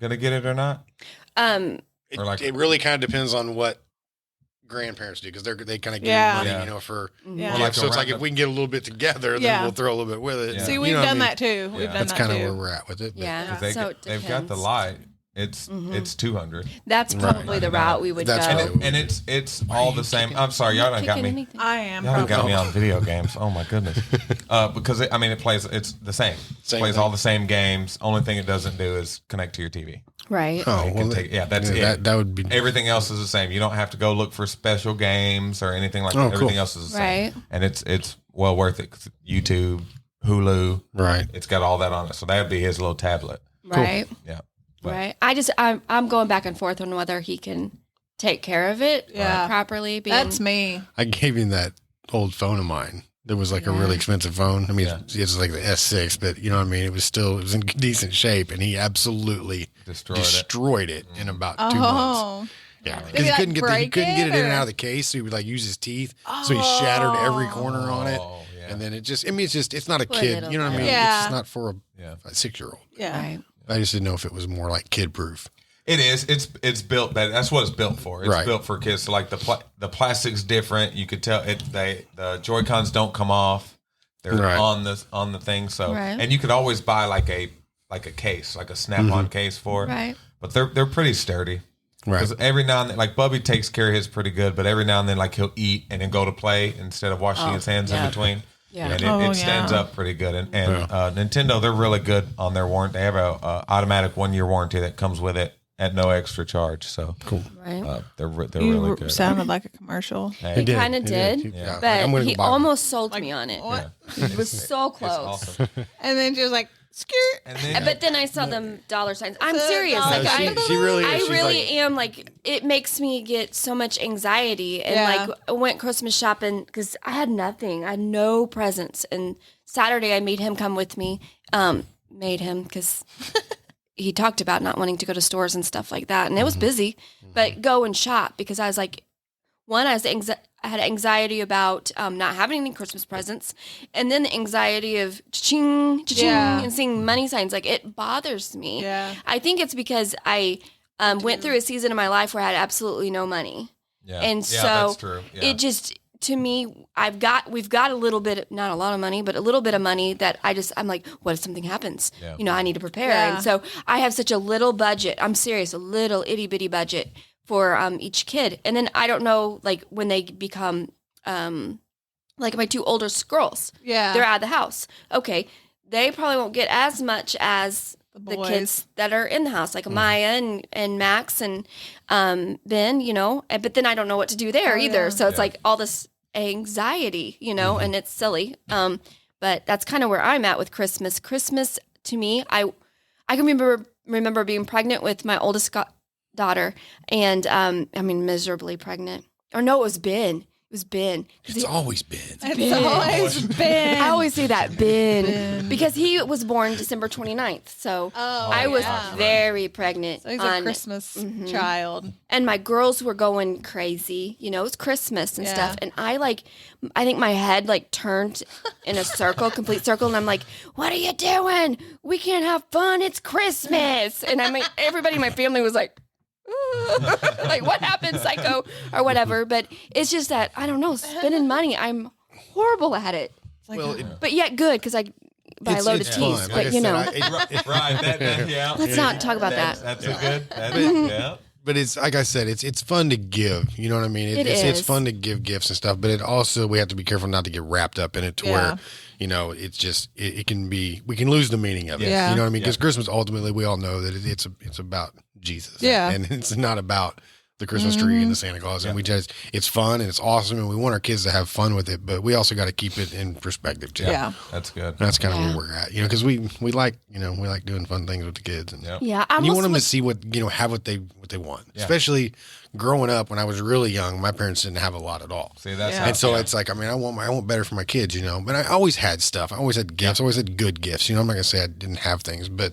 going to get it or not? Or like- it really kind of depends on what grandparents do, because they kind of give Yeah. money, Yeah. you know, for Yeah. Or yeah, like so it's like around if we can get a little bit together, then Yeah. we'll throw a little bit with it. Yeah. see, You we've know what I done mean? that too. We've Yeah. done That's that kind of too. where we're at with it. but- Yeah. 'Cause So it they've got the depends. light. It's Mhm. it's 200. That's probably the route we would That's go. what And it's all the same. I'm sorry, y'all done got Kicking me. anything. I am. Y'all done got probably. me on video games. Oh my goodness. Because it plays. It's the same. Same plays thing. all the same games. Only thing it doesn't do is connect to your TV. Right. Oh, It can take- that's it. That would be Everything else is the same. You don't have to go look for special games or anything like Oh, that. cool. Everything else is the same. Right. And it's well worth it. 'Cause YouTube, Hulu, right. it's got all that on it. So that would be his little tablet. Right. Yeah. But- Right. I'm going back and forth on whether he can take care of it Yeah. properly. That's me. I gave him that old phone of mine. That was like a really expensive phone. I mean, Yeah. it's like the S6, but you know what I mean? It was in decent shape, and he absolutely Destroyed it. destroyed it in about 2 months. Oh, Yeah, Did because he, he couldn't like, get it in and or- out of the case, so he would like use his teeth. So he shattered every corner on it, Oh, yeah. and then it's not a Poor kid. little You know what I mean? guy. Yeah. It's just not for Yeah. a 6-year-old. Yeah. Right. I just didn't know if it was more like kid proof. It is. It's built. That's what it's built for. It's Right. built for kids. So like the plastic's different. You could tell it. The Joy-Cons don't come off. They're Right. on the thing. So Right. and you could always buy like a case, like a snap-on case for it. Right. But they're pretty sturdy. Right. Because every now and then, like Bubby takes care of his pretty good, but every now and then, like he'll eat and then go to play instead of washing his hands in between. Yeah. And Oh, it stands yeah. up pretty good. And Nintendo, they're really good on their warranty. They have a automatic 1-year warranty that comes with it at no extra charge. So cool. Right. They're You really good. sounded like a commercial. He kind of did, Yeah. but I'm gonna he go buy one. almost sold me on it. What? It was so It's close. awesome. And then she was like, skirt. And then, But then I saw them dollar signs. I'm The serious. dollar Like signs. she really is. I She's really like- am. Like it makes me get so much anxiety. And Yeah. like I went Christmas shopping because I had nothing. I had no presents. And Saturday I made him come with me. Made him because he talked about not wanting to go to stores and stuff like that. And it was busy, but go and shop because I was like, one, I had anxiety about not having any Christmas presents, and then the anxiety of cha-ching, cha-ching, Yeah. and seeing money signs. Like it bothers me. Yeah. I think it's because I went through a season in my life where I had absolutely no money, yeah. and yeah, so that's true. Yeah. it just to me, we've got a little bit, not a lot of money, but a little bit of money that I'm like, what if something happens? Yeah. You know, I need to prepare, Yeah. and so I have such a little budget. I'm serious, a little itty bitty budget for each kid, and then I don't know, like when they become like my 2 older girls, Yeah. they're out of the house. Okay, they probably won't get as much as the boys. kids that are in the house, like Maya and Max and Ben, you know. But then I don't know what to do there either. yeah. So it's Yeah. like all this anxiety, you know, and it's silly. But that's kind of where I'm at with Christmas. Christmas to me, I can remember being pregnant with my oldest daughter, and I mean miserably pregnant. Or no, it was Ben. It was Ben. 'Cause It's always been. It's always been. I always say that, Ben, because he was born December 29th. So I was yeah. very pregnant. So he's a on- Christmas child. and my girls were going crazy. You know, it's Christmas and Yeah. stuff. And I think my head like turned in a circle, complete circle. And I'm like, what are you doing? We can't have fun. It's Christmas. And I mean, everybody in my family was like, like, what happened, psycho, or whatever. But it's just that, I don't know, spending money, I'm horrible at it. Well, But yet good, because I buy a load of it's teas. fun. But, Like I you said, know, Right. Yeah. let's not talk about that. That's a good. Yeah. But it's like I said, it's fun to give. You know what I mean? It's is. fun to give gifts and stuff, but it also we have to be careful not to get wrapped up in it to Yeah. where, you know, it's just it can be we can lose the meaning of it. Yeah. You know what I mean? Because Christmas ultimately we all know that it's about Jesus. Yeah. And it's not about the Christmas tree and the Santa Claus. And it's fun and it's awesome and we want our kids to have fun with it, but we also got to keep it in perspective too. Yeah. That's good. That's kind of Yeah. where we're at, you know, because we like, you know, we like doing fun things with the kids and Yep. Yeah, I and you almost want them to was- see what you know, have what they want. Especially growing up when I was really young, my parents didn't have a lot at all. See, that's Yeah. how, And so yeah. it's like, I mean, I want better for my kids, you know. But I always had stuff. I always had gifts. I always had good gifts. You know, I'm not gonna say I didn't have things, but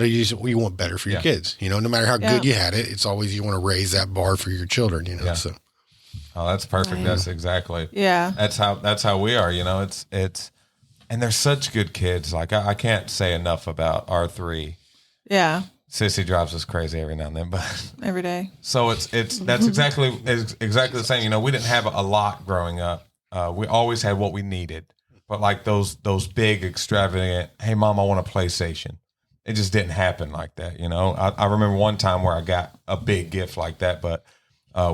you want better for your Yeah. kids. You know, no matter how Yeah. good you had it, it's always you want to raise that bar for your children. You know, Yeah. so Oh, that's perfect. That's exactly. Yeah. That's how we are. You know, it's and they're such good kids. Like I can't say enough about our 3. Yeah. Sissy drives us crazy every now and then, but Every day. so that's exactly the same. You know, we didn't have a lot growing up. We always had what we needed, but like those big extravagant, hey mom, I want a PlayStation. It just didn't happen like that. You know, I remember one time where I got a big gift like that, but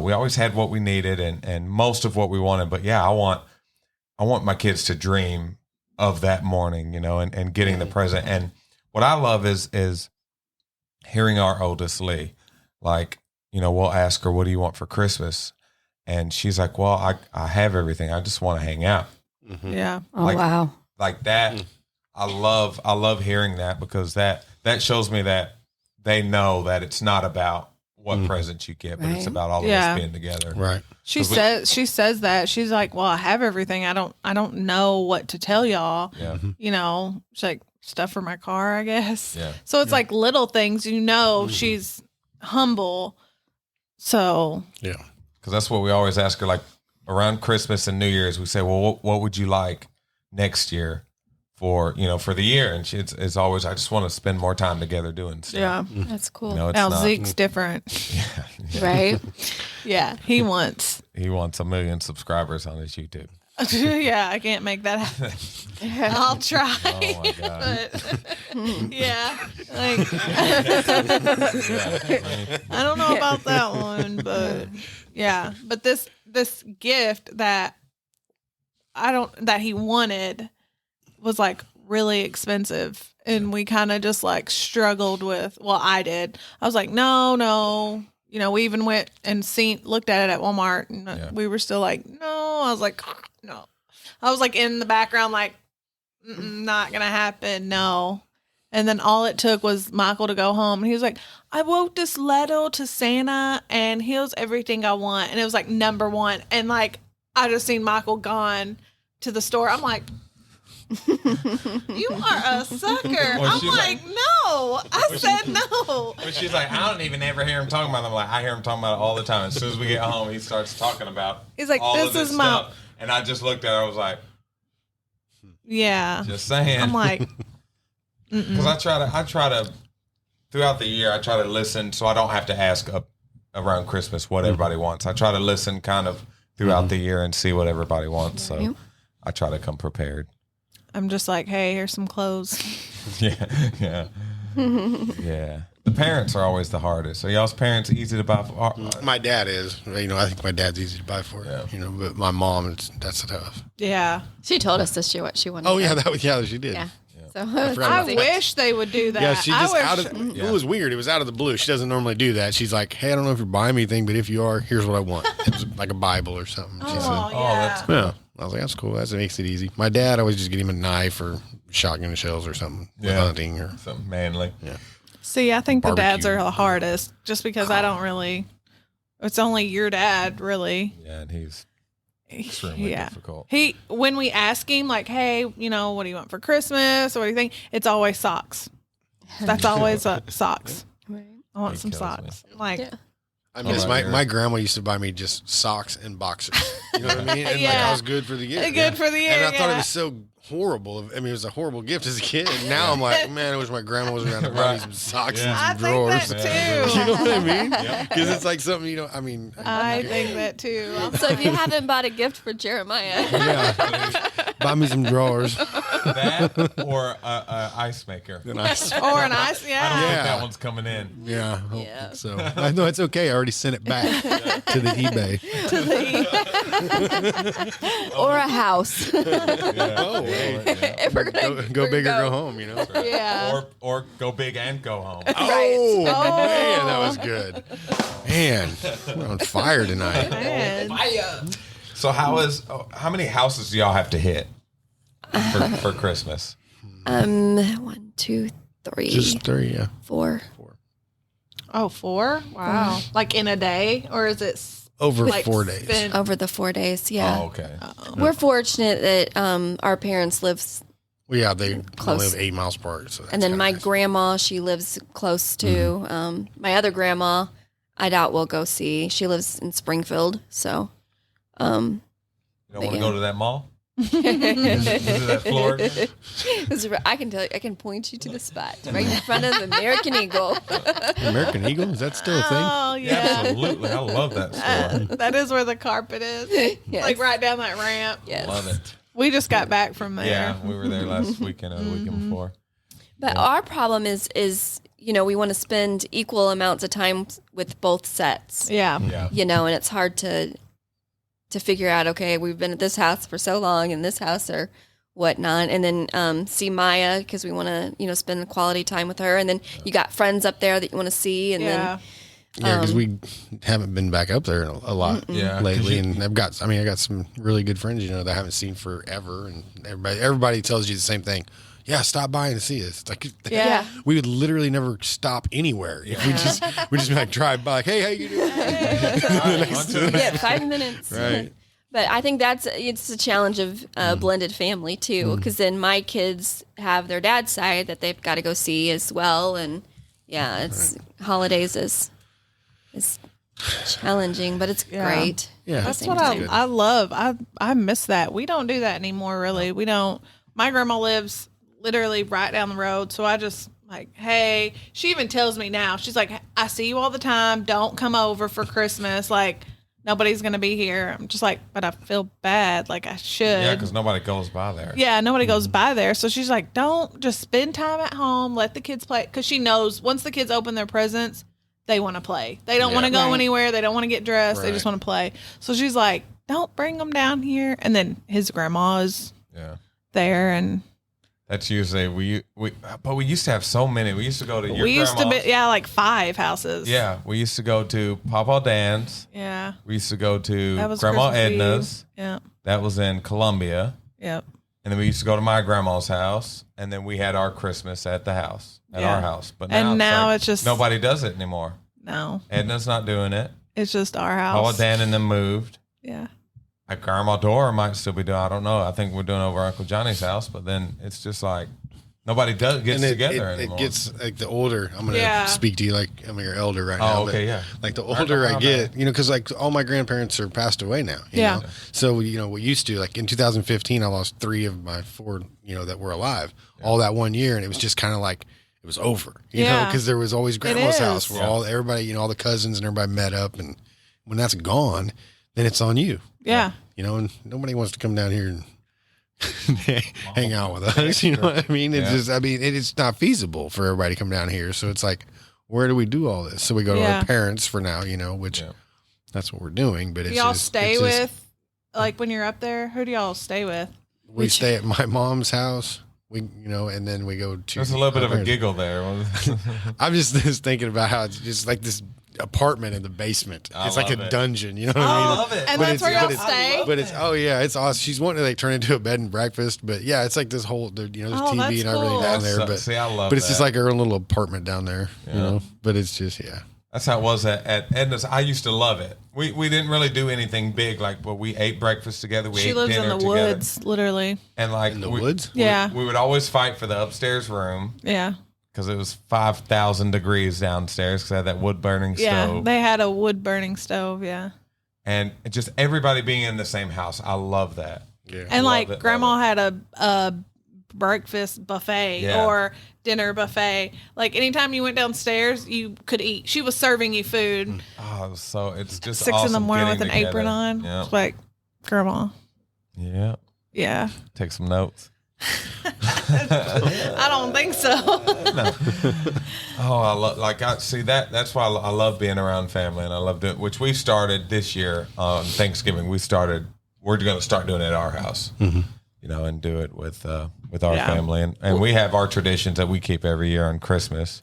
we always had what we needed and most of what we wanted. But yeah, I want my kids to dream of that morning, you know, and getting the present. And what I love is hearing our oldest Lee, like, you know, we'll ask her, what do you want for Christmas? And she's like, well, I have everything. I just want to hang out. Yeah. Oh, like- wow. Like that. I love hearing that because that shows me that they know that it's not about what presents you get, but it's Right. about all of Yeah. us being together. right. She says that. She's like, well, I have everything. I don't know what to tell y'all. Yeah. You know, she's like, stuff for my car, I guess. Yeah. So it's like little things, you know, she's humble So Yeah. Because that's what we always ask her. Like around Christmas and New Year's, we say, "Well, what would you like next year for the year?" And it's always, "I just want to spend more time together doing stuff." yeah. That's cool. You know, it's Now not. Zeke's different. Right? Yeah, he wants. He wants 1 million subscribers on his YouTube. Yeah, I can't make that happen. I'll try. Oh my god! But, yeah, like I don't know about that one, but yeah, but this gift that he wanted was like really expensive, and we kind of just like struggled with. Well, I did. I was like, no. You know, we even went and looked at it at Walmart, and we were still like, no. I was like, no. I was like in the background, like, not gonna happen, no. And then all it took was Michael to go home, and he was like, I wrote this letter to Santa, and here's everything I want, and it was like number 1, and like I just seen Michael gone to the store. I'm like, you are a sucker. I'm like, no. I said no. But she's like, I don't even ever hear him talking about it. I'm like, I hear him talking about it all the time. As soon as we get home, he starts talking about He's like, all this of this is my stuff. And I just looked at her. I was like, yeah. just saying. I'm like, because I try to throughout the year, I try to listen so I don't have to ask around Christmas what everybody wants. I try to listen kind of throughout the year and see what everybody wants. So I try to come prepared. I'm just like, hey, here's some clothes. Yeah. The parents are always the hardest. Are y'all's parents easy to buy for? My dad is. You know, I think my dad's easy to buy for. Yeah. You know, but my mom, that's tough. Yeah. She told us this year what she wanted. Oh yeah, she did. Yeah. So I wish they would do that. Yeah, she just I wish, it was weird. It was out of the blue. She doesn't normally do that. She's like, hey, I don't know if you're buying me anything, but if you are, here's what I want. It was like a Bible or something. She said. that's Yeah. I was like, that's cool. That makes it easy. My dad, I always just get him a knife or shotgun shells or something with hunting or something manly. Yeah. See, I think the dads Barbecue. are the hardest just because I don't really, it's only your dad, really. Yeah, and he's extremely difficult. When we ask him, like, hey, you know, what do you want for Christmas or what do you think? It's always socks. That's always socks. Right. I want He some kills socks. Like, Yeah. I miss my grandma used to buy me just socks and boxers. You know what I mean? And like I was good for the year. Good for the year, And I thought it yeah. was so horrible. I mean, it was a horrible gift as a kid. And now I'm like, man, I wish my grandma was around to buy me some socks and I some think drawers. that too. You know what I mean? Because it's like something, you know, I mean. I think that too. So if you haven't bought a gift for Jeremiah, Yeah. Buy me some drawers. That or a ice maker. And I, Or an ice, I don't yeah. think that one's coming in. yeah. I don't Yeah. think So I know it's okay. I already sent it back to the eBay. or a house. Oh, hey. If we're gonna Go big or go home, you know? Yeah. Or go big and go home. Oh, man, that was good. Man, we're on fire tonight. Man. So how many houses do y'all have to hit for Christmas? 1, 2, 3, Just 3, yeah. 4. Oh, 4? Wow. Like in a day? Or is it Over like 4 days. spent- Over the 4 days, yeah. Oh, okay. We're fortunate that our parents live, Well, yeah, they Close. live 8 miles apart. So that's and then kinda my nice. grandma, she lives close to. My other grandma, I doubt we'll go see. She lives in Springfield, so. You don't want to go to that mall? Visit that floor? I can tell you, I can point you to the spot right in front of the American Eagle. American Eagle? Is that still a thing? Oh, yeah. Absolutely. I love that store. That is where the carpet is. Yes. Like right down that ramp. Yes. Love it. We just got back from there. Yeah, we were there last weekend or the weekend before. But our problem is we want to spend equal amounts of time with both sets. Yeah. Yeah. And it's hard to figure out, okay, we've been at this house for so long and this house or whatnot. And then see Maya because we want to, spend quality time with her. And then you got friends up there that you want to see. And Yeah. Yeah, because we haven't been back up there a lot Yeah. lately. And I got some really good friends, that I haven't seen forever. And everybody tells you the same thing. Yeah, stop by and see us. It's like, Yeah. we would literally never stop anywhere. If we just like drive by, like, hey, how you doing? yeah, 5 minutes. Right. But I think it's a challenge of blended family too, because then my kids have their dad's side that they've got to go see as well. And yeah, it's holidays is challenging, but it's great. Yeah. That's what I love. I miss that. We don't do that anymore, really. We don't. My grandma lives literally right down the road, so I just like, hey, she even tells me now, she's like, I see you all the time. Don't come over for Christmas. Like, nobody's going to be here. I'm just like, but I feel bad. Like, I should. Yeah, because nobody goes by there. Yeah, nobody goes by there. So she's like, don't, just spend time at home. Let the kids play. Because she knows once the kids open their presents, they want to play. They don't want to go anywhere. They don't want to get dressed. They just want to play. So she's like, don't bring them down here. And then his grandma is there. And that's usually but we used to have so many. We used to go to your used to grandma's. be like 5 houses. Yeah, we used to go to Papa Dan's. Yeah. We used to go to That was Grandma Christmas Eve. Edna's. Yeah. That was in Columbia. Yep. And then we used to go to my grandma's house, and then we had our Christmas at the house, our house. But now, it's just nobody does it anymore. No. Edna's not doing it. It's just our house. Papa Dan and them moved. Yeah. Like Grandma Dora might still be doing. I don't know. I think we're doing over Uncle Johnny's house, but then it's just like nobody gets together anymore. It gets like the older. I'm gonna speak to you like I'm your elder right now. Oh, okay, yeah. Like the older I get, because like all my grandparents are passed away now. You know? So we used to like in 2015, I lost 3 of my 4, that were alive all that one year, and it was just kind of like it was over. You know, because there was always grandma's house where everybody, all the cousins and everybody met up, and when that's gone, then it's on you. Yeah. And nobody wants to come down here and hang out with us. You know what I mean? It's just, it's not feasible for everybody to come down here. So it's like, where do we do all this? So we go to our parents for now, which that's what we're doing. But it's y'all stay with, like when you're up there, who do y'all stay with? We stay at my mom's house. And then we go to. There's a little bit of a giggle there. I'm just thinking about how it's just like this apartment in the basement. It's like a dungeon. You know what I mean? I love it. And that's where y'all stay? But it's it's awesome. She's wanting to like turn into a bed and breakfast. But yeah, it's like this whole there's TV and everything down there. But see, I love but it's just like her own little apartment down there. But it's just That's how it was at Edna's. I used to love it. We didn't really do anything big, but we ate breakfast together. She lives in the woods, literally. And like in the woods? We would always fight for the upstairs room. Yeah. Because it was 5,000 degrees downstairs because I had that wood burning stove. Yeah, they had a wood burning stove, And just everybody being in the same house. I love that. Yeah. And like grandma had a breakfast buffet or dinner buffet. Like anytime you went downstairs, you could eat. She was serving you food. Oh, it's just 6 awesome in the morning with getting an apron together. on. Yeah. It's like, grandma. Yeah. Yeah. Take some notes. I don't think so. Oh, I love see that. That's why I love being around family, and I love doing, which we started this year on Thanksgiving. We're going to start doing it at our house, and do it with our family, and we have our traditions that we keep every year on Christmas.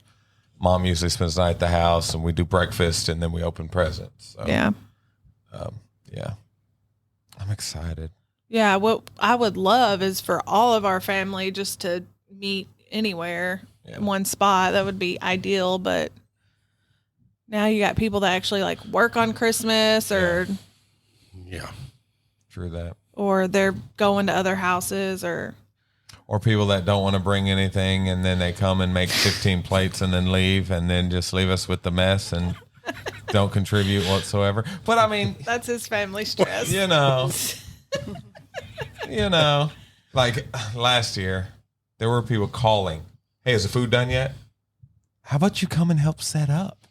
Mom usually spends the night at the house, and we do breakfast, and then we open presents. So, yeah. I'm excited. Yeah, what I would love is for all of our family just to meet anywhere in one spot. That would be ideal, but now you got people that actually like work on Christmas or True that. Or they're going to other houses or people that don't want to bring anything and then they come and make 15 plates and then leave and then just leave us with the mess and don't contribute whatsoever. But I mean, that's his family stress. Like last year, there were people calling, hey, is the food done yet? How about you come and help set up?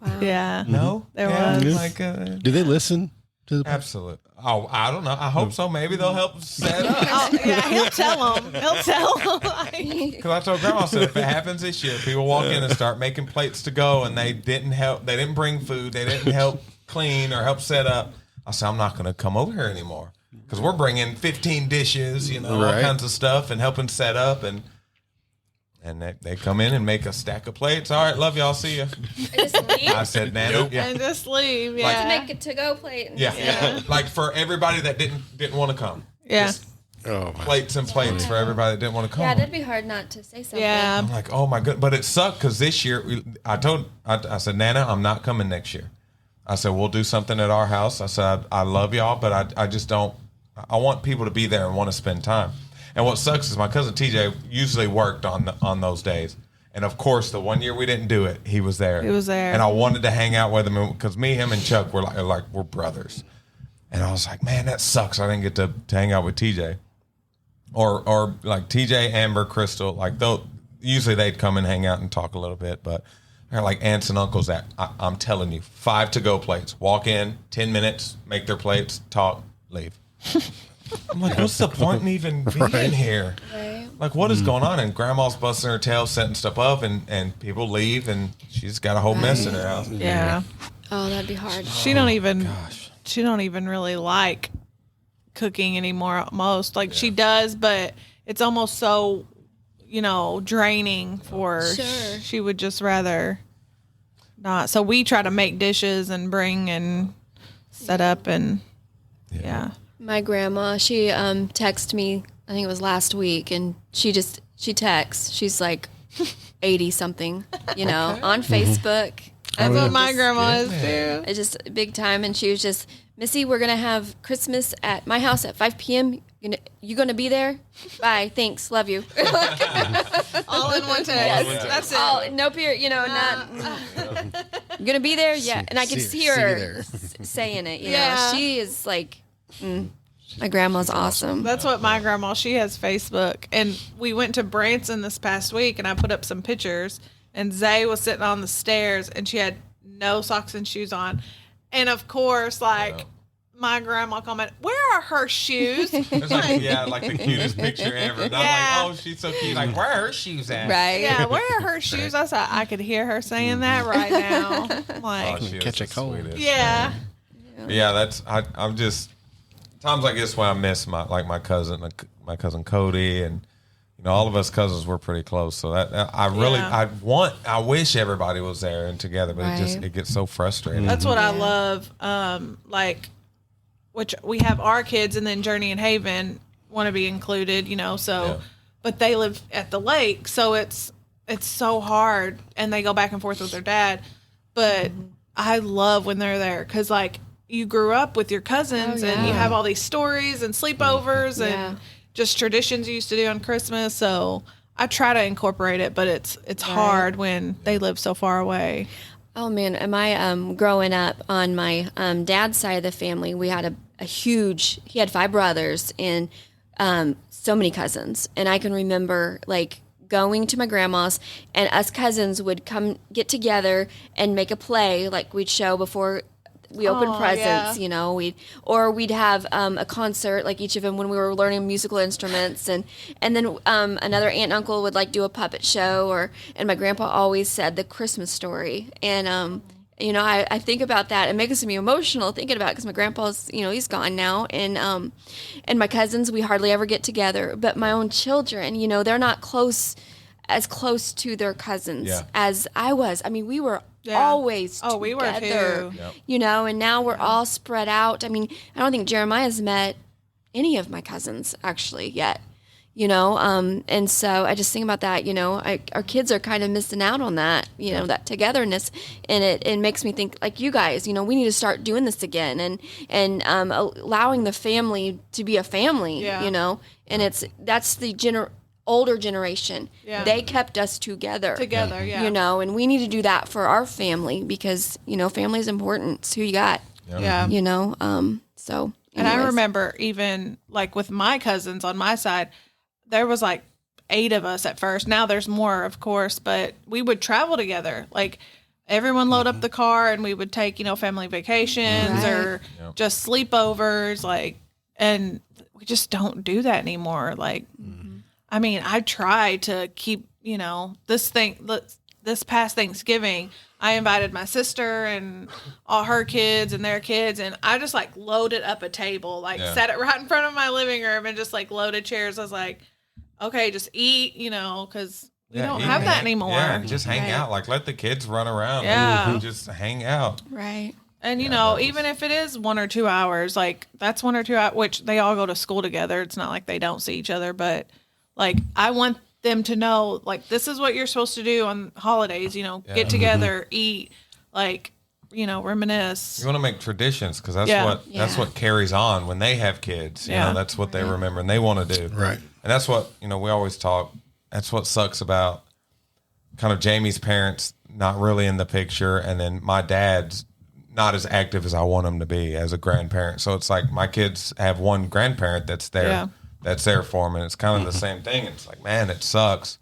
Wow. Yeah. No? There was. Like, do they listen to the absolutely. Oh, I don't know. I hope so. Maybe they'll help set up. He'll tell them. Because I told Grandma, I said, if it happens this year, people walk in and start making plates to go and they didn't help, they didn't bring food, they didn't help clean or help set up. I said, I'm not going to come over here anymore. Because we're bringing 15 dishes, all kinds of stuff and helping set up. And they come in and make a stack of plates. All right, love y'all. See you. Just leave? I said, Nana. Yeah. And just leave. Like, To make a to-go plate. Yeah. Like for everybody that didn't want to come. Yeah. Just plates and plates for everybody that didn't want to come. Yeah, that'd be hard not to say something. Yeah. I'm like, oh my God. But it sucked because this year, I said, Nana, I'm not coming next year. I said, we'll do something at our house. I said, I love y'all, but I just don't. I want people to be there and want to spend time. And what sucks is my cousin TJ usually worked on those days. And of course, the one year we didn't do it, he was there. He was there. And I wanted to hang out with him because me, him, and Chuck were like we're brothers. And I was like, man, that sucks. I didn't get to hang out with TJ. Or like TJ, Amber, Crystal, like usually they'd come and hang out and talk a little bit, but they're like aunts and uncles that I'm telling you, 5 to-go plates. Walk in, 10 minutes, make their plates, talk, leave. I'm like, what's the point in even being here? Right. Like, what is going on? And grandma's busting her tail, setting stuff up, and people leave, and she's got a whole mess in her house. Yeah. Oh, that'd be hard. She don't even really like cooking anymore. Most like she does, but it's almost so, draining for her. Sure. She would just rather not. So we try to make dishes and bring and set up and yeah. My grandma, she texted me, I think it was last week, and she texts. She's like 80 something, on Facebook. That's what my grandma is too. It's just big time. And she was just, Missy, we're going to have Christmas at my house at 5 p.m. You going to be there? Bye. Thanks. Love you. All in one text. That's it. Oh, no period. Not. You going to be there? Yeah. And I could hear her saying it. Yeah. She is like, my grandma's awesome. That's what my grandma, she has Facebook. And we went to Branson this past week and I put up some pictures and Zay was sitting on the stairs and she had no socks and shoes on. And of course, my grandma commented, "Where are her shoes?" It's like the cutest picture ever. And I'm like, oh, she's so cute. Like, where are her shoes at? Right. Yeah, where are her shoes? I could hear her saying that right now. Like, Catch a cold. yeah. Yeah, I'm just times like this when I miss my cousin Cody, and all of us cousins were pretty close. So that I wish everybody was there and together, but it gets so frustrating. That's what I love. Which we have our kids, and then Journey and Haven want to be included. But they live at the lake, so it's so hard, and they go back and forth with their dad. But I love when they're there because you grew up with your cousins and you have all these stories and sleepovers and just traditions you used to do on Christmas. So I try to incorporate it, but it's hard when they live so far away. Oh man, am I growing up on my dad's side of the family? We had a huge. He had 5 brothers and so many cousins, and I can remember going to my grandma's, and us cousins would come get together and make a play. We'd show before we opened presents, we'd have a concert, each of them when we were learning musical instruments, and then another aunt and uncle would do a puppet show, and my grandpa always said the Christmas story, and I think about that. It makes me emotional thinking about it because my grandpa's, he's gone now, and my cousins, we hardly ever get together, but my own children, they're not as close to their cousins as I was. I mean, we were always together, we were too. And now we're all spread out. I mean, I don't think Jeremiah's met any of my cousins actually yet, and so I just think about that, our kids are kind of missing out on that, that togetherness, and it makes me think you guys, we need to start doing this again and allowing the family to be a family, and that's the older generation. Yeah. They kept us together, and we need to do that for our family because, family is important. It's who you got, so. And I remember even with my cousins on my side, there was 8 of us at first. Now there's more, of course, but we would travel together. Everyone load up the car and we would take, family vacations or just sleepovers, and we just don't do that anymore. I mean, I try to keep, this past Thanksgiving, I invited my sister and all her kids and their kids, and I just loaded up a table, sat it right in front of my living room and just loaded chairs. I was like, okay, just eat, because we don't have that anymore. Yeah, just hang out. Let the kids run around. Yeah. And just hang out. Right. And, even if it is 1 or 2 hours, that's 1 or 2 hours, which they all go to school together. It's not like they don't see each other, but I want them to know, this is what you're supposed to do on holidays, get together, eat, reminisce. You want to make traditions because that's what carries on when they have kids. You know, that's what they remember and they want to do. Right. And that's what, we always talk. That's what sucks about kind of Jamie's parents not really in the picture, and then my dad's not as active as I want him to be as a grandparent. So it's like my kids have one grandparent that's there, Yeah. that's there for them, and it's kind of the same thing. It's like, man, it sucks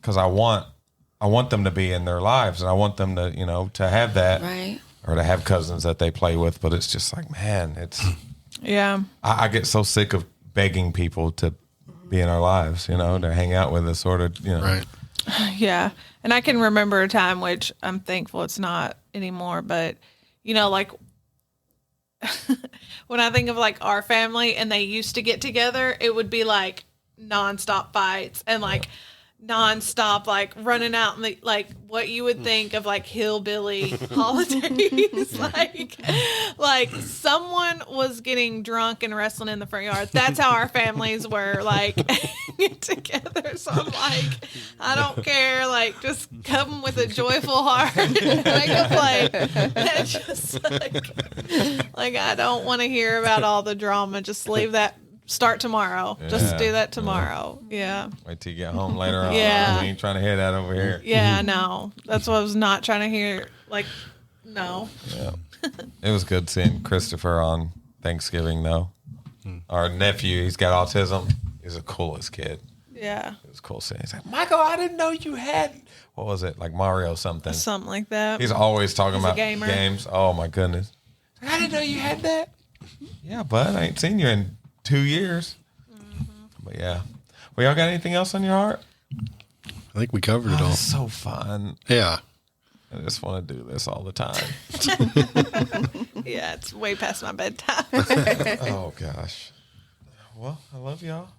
because I want them to be in their lives, and I want them to, to have that, Right. or to have cousins that they play with. But it's just like, man, it's Yeah. I get so sick of begging people to be in our lives, to hang out with us, sort of, Right. Yeah. And I can remember a time, which I'm thankful it's not anymore, but like when I think of like our family and they used to get together, it would be like nonstop fights and like nonstop like running out and like what you would think of like hillbilly holidays. like someone was getting drunk and wrestling in the front yard. That's how our families were like get together. So I'm like, I don't care, like just come with a joyful heart and make a play. And just like I don't want to hear about all the drama. Just leave that. Start tomorrow. Just do that tomorrow. Yeah. Wait till you get home later on. Yeah. We ain't trying to hear that over here. Yeah, no. That's what I was not trying to hear. Like, no. Yeah. It was good seeing Christopher on Thanksgiving, though. Our nephew, he's got autism. He's the coolest kid. Yeah. It was cool seeing. He's like, Michael, I didn't know you had. What was it? Like Mario something. Something like that. He's always talking He's a about gamer. games. Oh, my goodness. I didn't know you had that. Yeah, bud. I ain't seen you in 2 years. But yeah. Well, y'all got anything else on your heart? I think we covered it all. It's so fun. Yeah. I just want to do this all the time. Yeah, it's way past my bedtime. Oh, gosh. Well, I love y'all.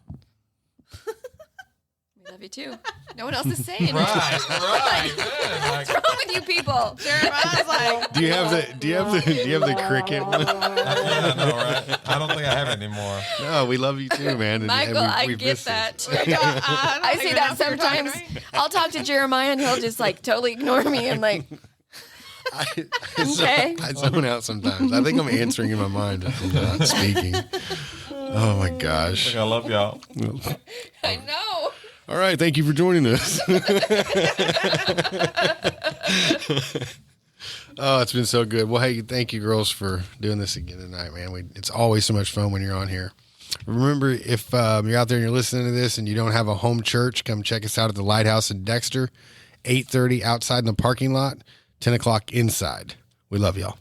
We love you too. No one else is saying. Right. What's wrong with you people? Jeremiah's like, Do you have the cricket? Yeah, I know, right? I don't think I have it anymore. No, we love you too, man. And Michael, I we've get missed that. this. I say that sometimes. I'll talk to Jeremiah and he'll just like totally ignore me. I'm like, okay. I zone out sometimes. I think I'm answering in my mind if I'm not speaking. Oh my gosh. I love y'all. I know. All right, thank you for joining us. Oh, it's been so good. Well, hey, thank you, girls, for doing this again tonight, man. It's always so much fun when you're on here. Remember, if you're out there and you're listening to this and you don't have a home church, come check us out at the Lighthouse in Dexter, 8:30 outside in the parking lot, 10 o'clock inside. We love y'all.